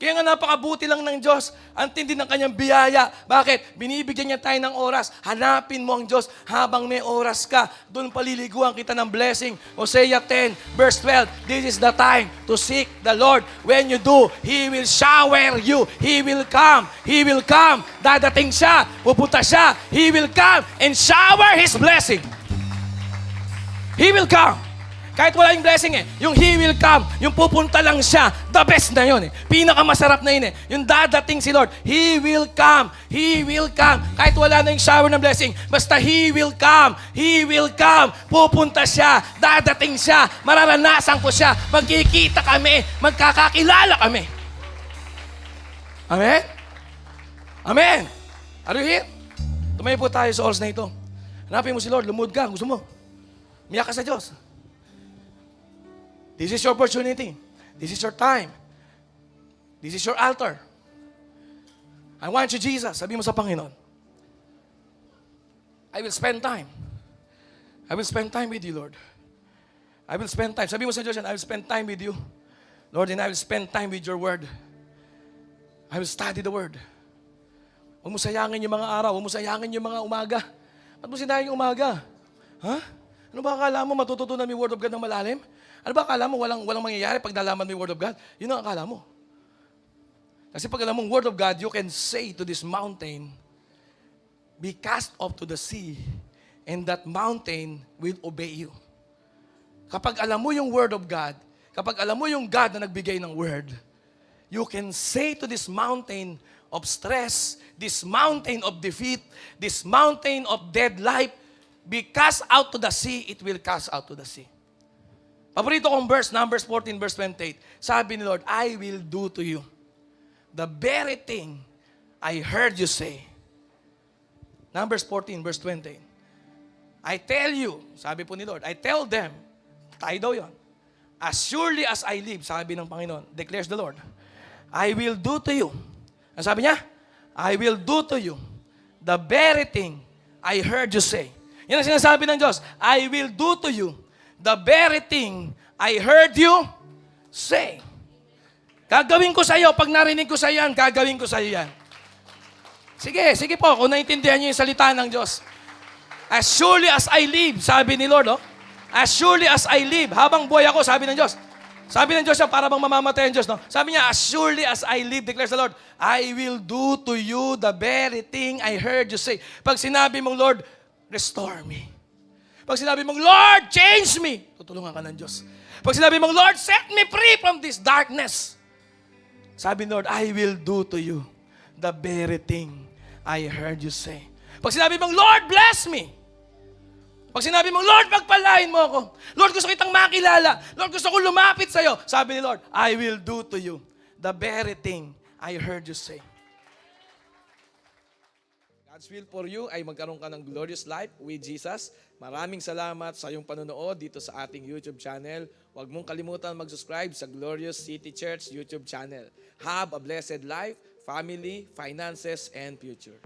Kaya nga napakabuti lang ng Diyos. Ang tindi ng kanyang biyaya. Bakit? Binibigyan niya tayo ng oras. Hanapin mo ang Diyos habang may oras ka. Doon paliliguan kita ng blessing. Hosea 10, verse 12. This is the time to seek the Lord. When you do, He will shower you. He will come. He will come. Dadating siya. Pupunta siya. He will come and shower His blessing. He will come. Kahit wala yung blessing yung He will come, yung pupunta lang siya, the best na yun Pinakamasarap na yun Yung dadating si Lord, He will come. He will come. Kahit wala na yung shower ng blessing, basta He will come. He will come. Pupunta siya, dadating siya, mararanasan ko siya, magkikita kami, magkakakilala kami. Amen? Amen? Are you here? Tumayo po tayo sa oras na ito. Hanapin mo si Lord, lumuhod ka, gusto mo. Umiyak ka sa Diyos. This is your opportunity. This is your time. This is your altar. I want you, Jesus. Sabi mo sa Panginoon, I will spend time. I will spend time with you, Lord. I will spend time. Sabi mo sa Diyos yan, I will spend time with you. Lord, and I will spend time with your word. I will study the word. Huwag mo sayangin yung mga araw. Huwag mo sayangin yung mga umaga. Ba't mo sinayang yung umaga? Ha? Ano ba akala mo matututunan mo yung word of God ng malalim? Ano ba akala mo walang mangyayari pag nalaman mo yung word of God? Yun ang akala mo. Kasi pag alam mong word of God, you can say to this mountain, be cast off to the sea, and that mountain will obey you. Kapag alam mo yung word of God, kapag alam mo yung God na nagbigay ng word, you can say to this mountain of stress, this mountain of defeat, this mountain of dead life, be cast out to the sea, it will cast out to the sea. Paborito kong verse, Numbers 14, verse 28. Sabi ni Lord, I will do to you the very thing I heard you say. Numbers 14, verse 28. I tell you, sabi po ni Lord, I tell them, tayo daw yun, as surely as I live, sabi ng Panginoon, declares the Lord, I will do to you. Ano sabi niya? I will do to you the very thing I heard you say. Yan ang sinasabi ng Diyos. I will do to you the very thing I heard you say. Gagawin ko sa iyo, pag narinig ko sa iyo yan, gagawin ko sa iyo yan. Sige po, kung naintindihan niyo yung salita ng Diyos. As surely as I live, sabi ni Lord, as surely as I live, habang buhay ako, sabi ng Diyos. Sabi ng Diyos yan, para bang mamamatay ang Diyos, no? Sabi niya, as surely as I live, declares the Lord, I will do to you the very thing I heard you say. Pag sinabi mong, Lord, restore me. Pag sinabi mong, Lord, change me, tutulungan ka ng Diyos. Pag sinabi mong, Lord, set me free from this darkness, sabi ni Lord, I will do to you the very thing I heard you say. Pag sinabi mong, Lord, bless me. Pag sinabi mong, Lord, pagpalain mo ako. Lord, gusto kitang makilala. Lord, gusto ko lumapit sa'yo. Sabi ni Lord, I will do to you the very thing I heard you say. God's will for you ay magkaroon ka ng glorious life with Jesus. Maraming salamat sa iyong panonood dito sa ating YouTube channel. Huwag mong kalimutan mag-subscribe sa Glorious City Church YouTube channel. Have a blessed life, family, finances, and future.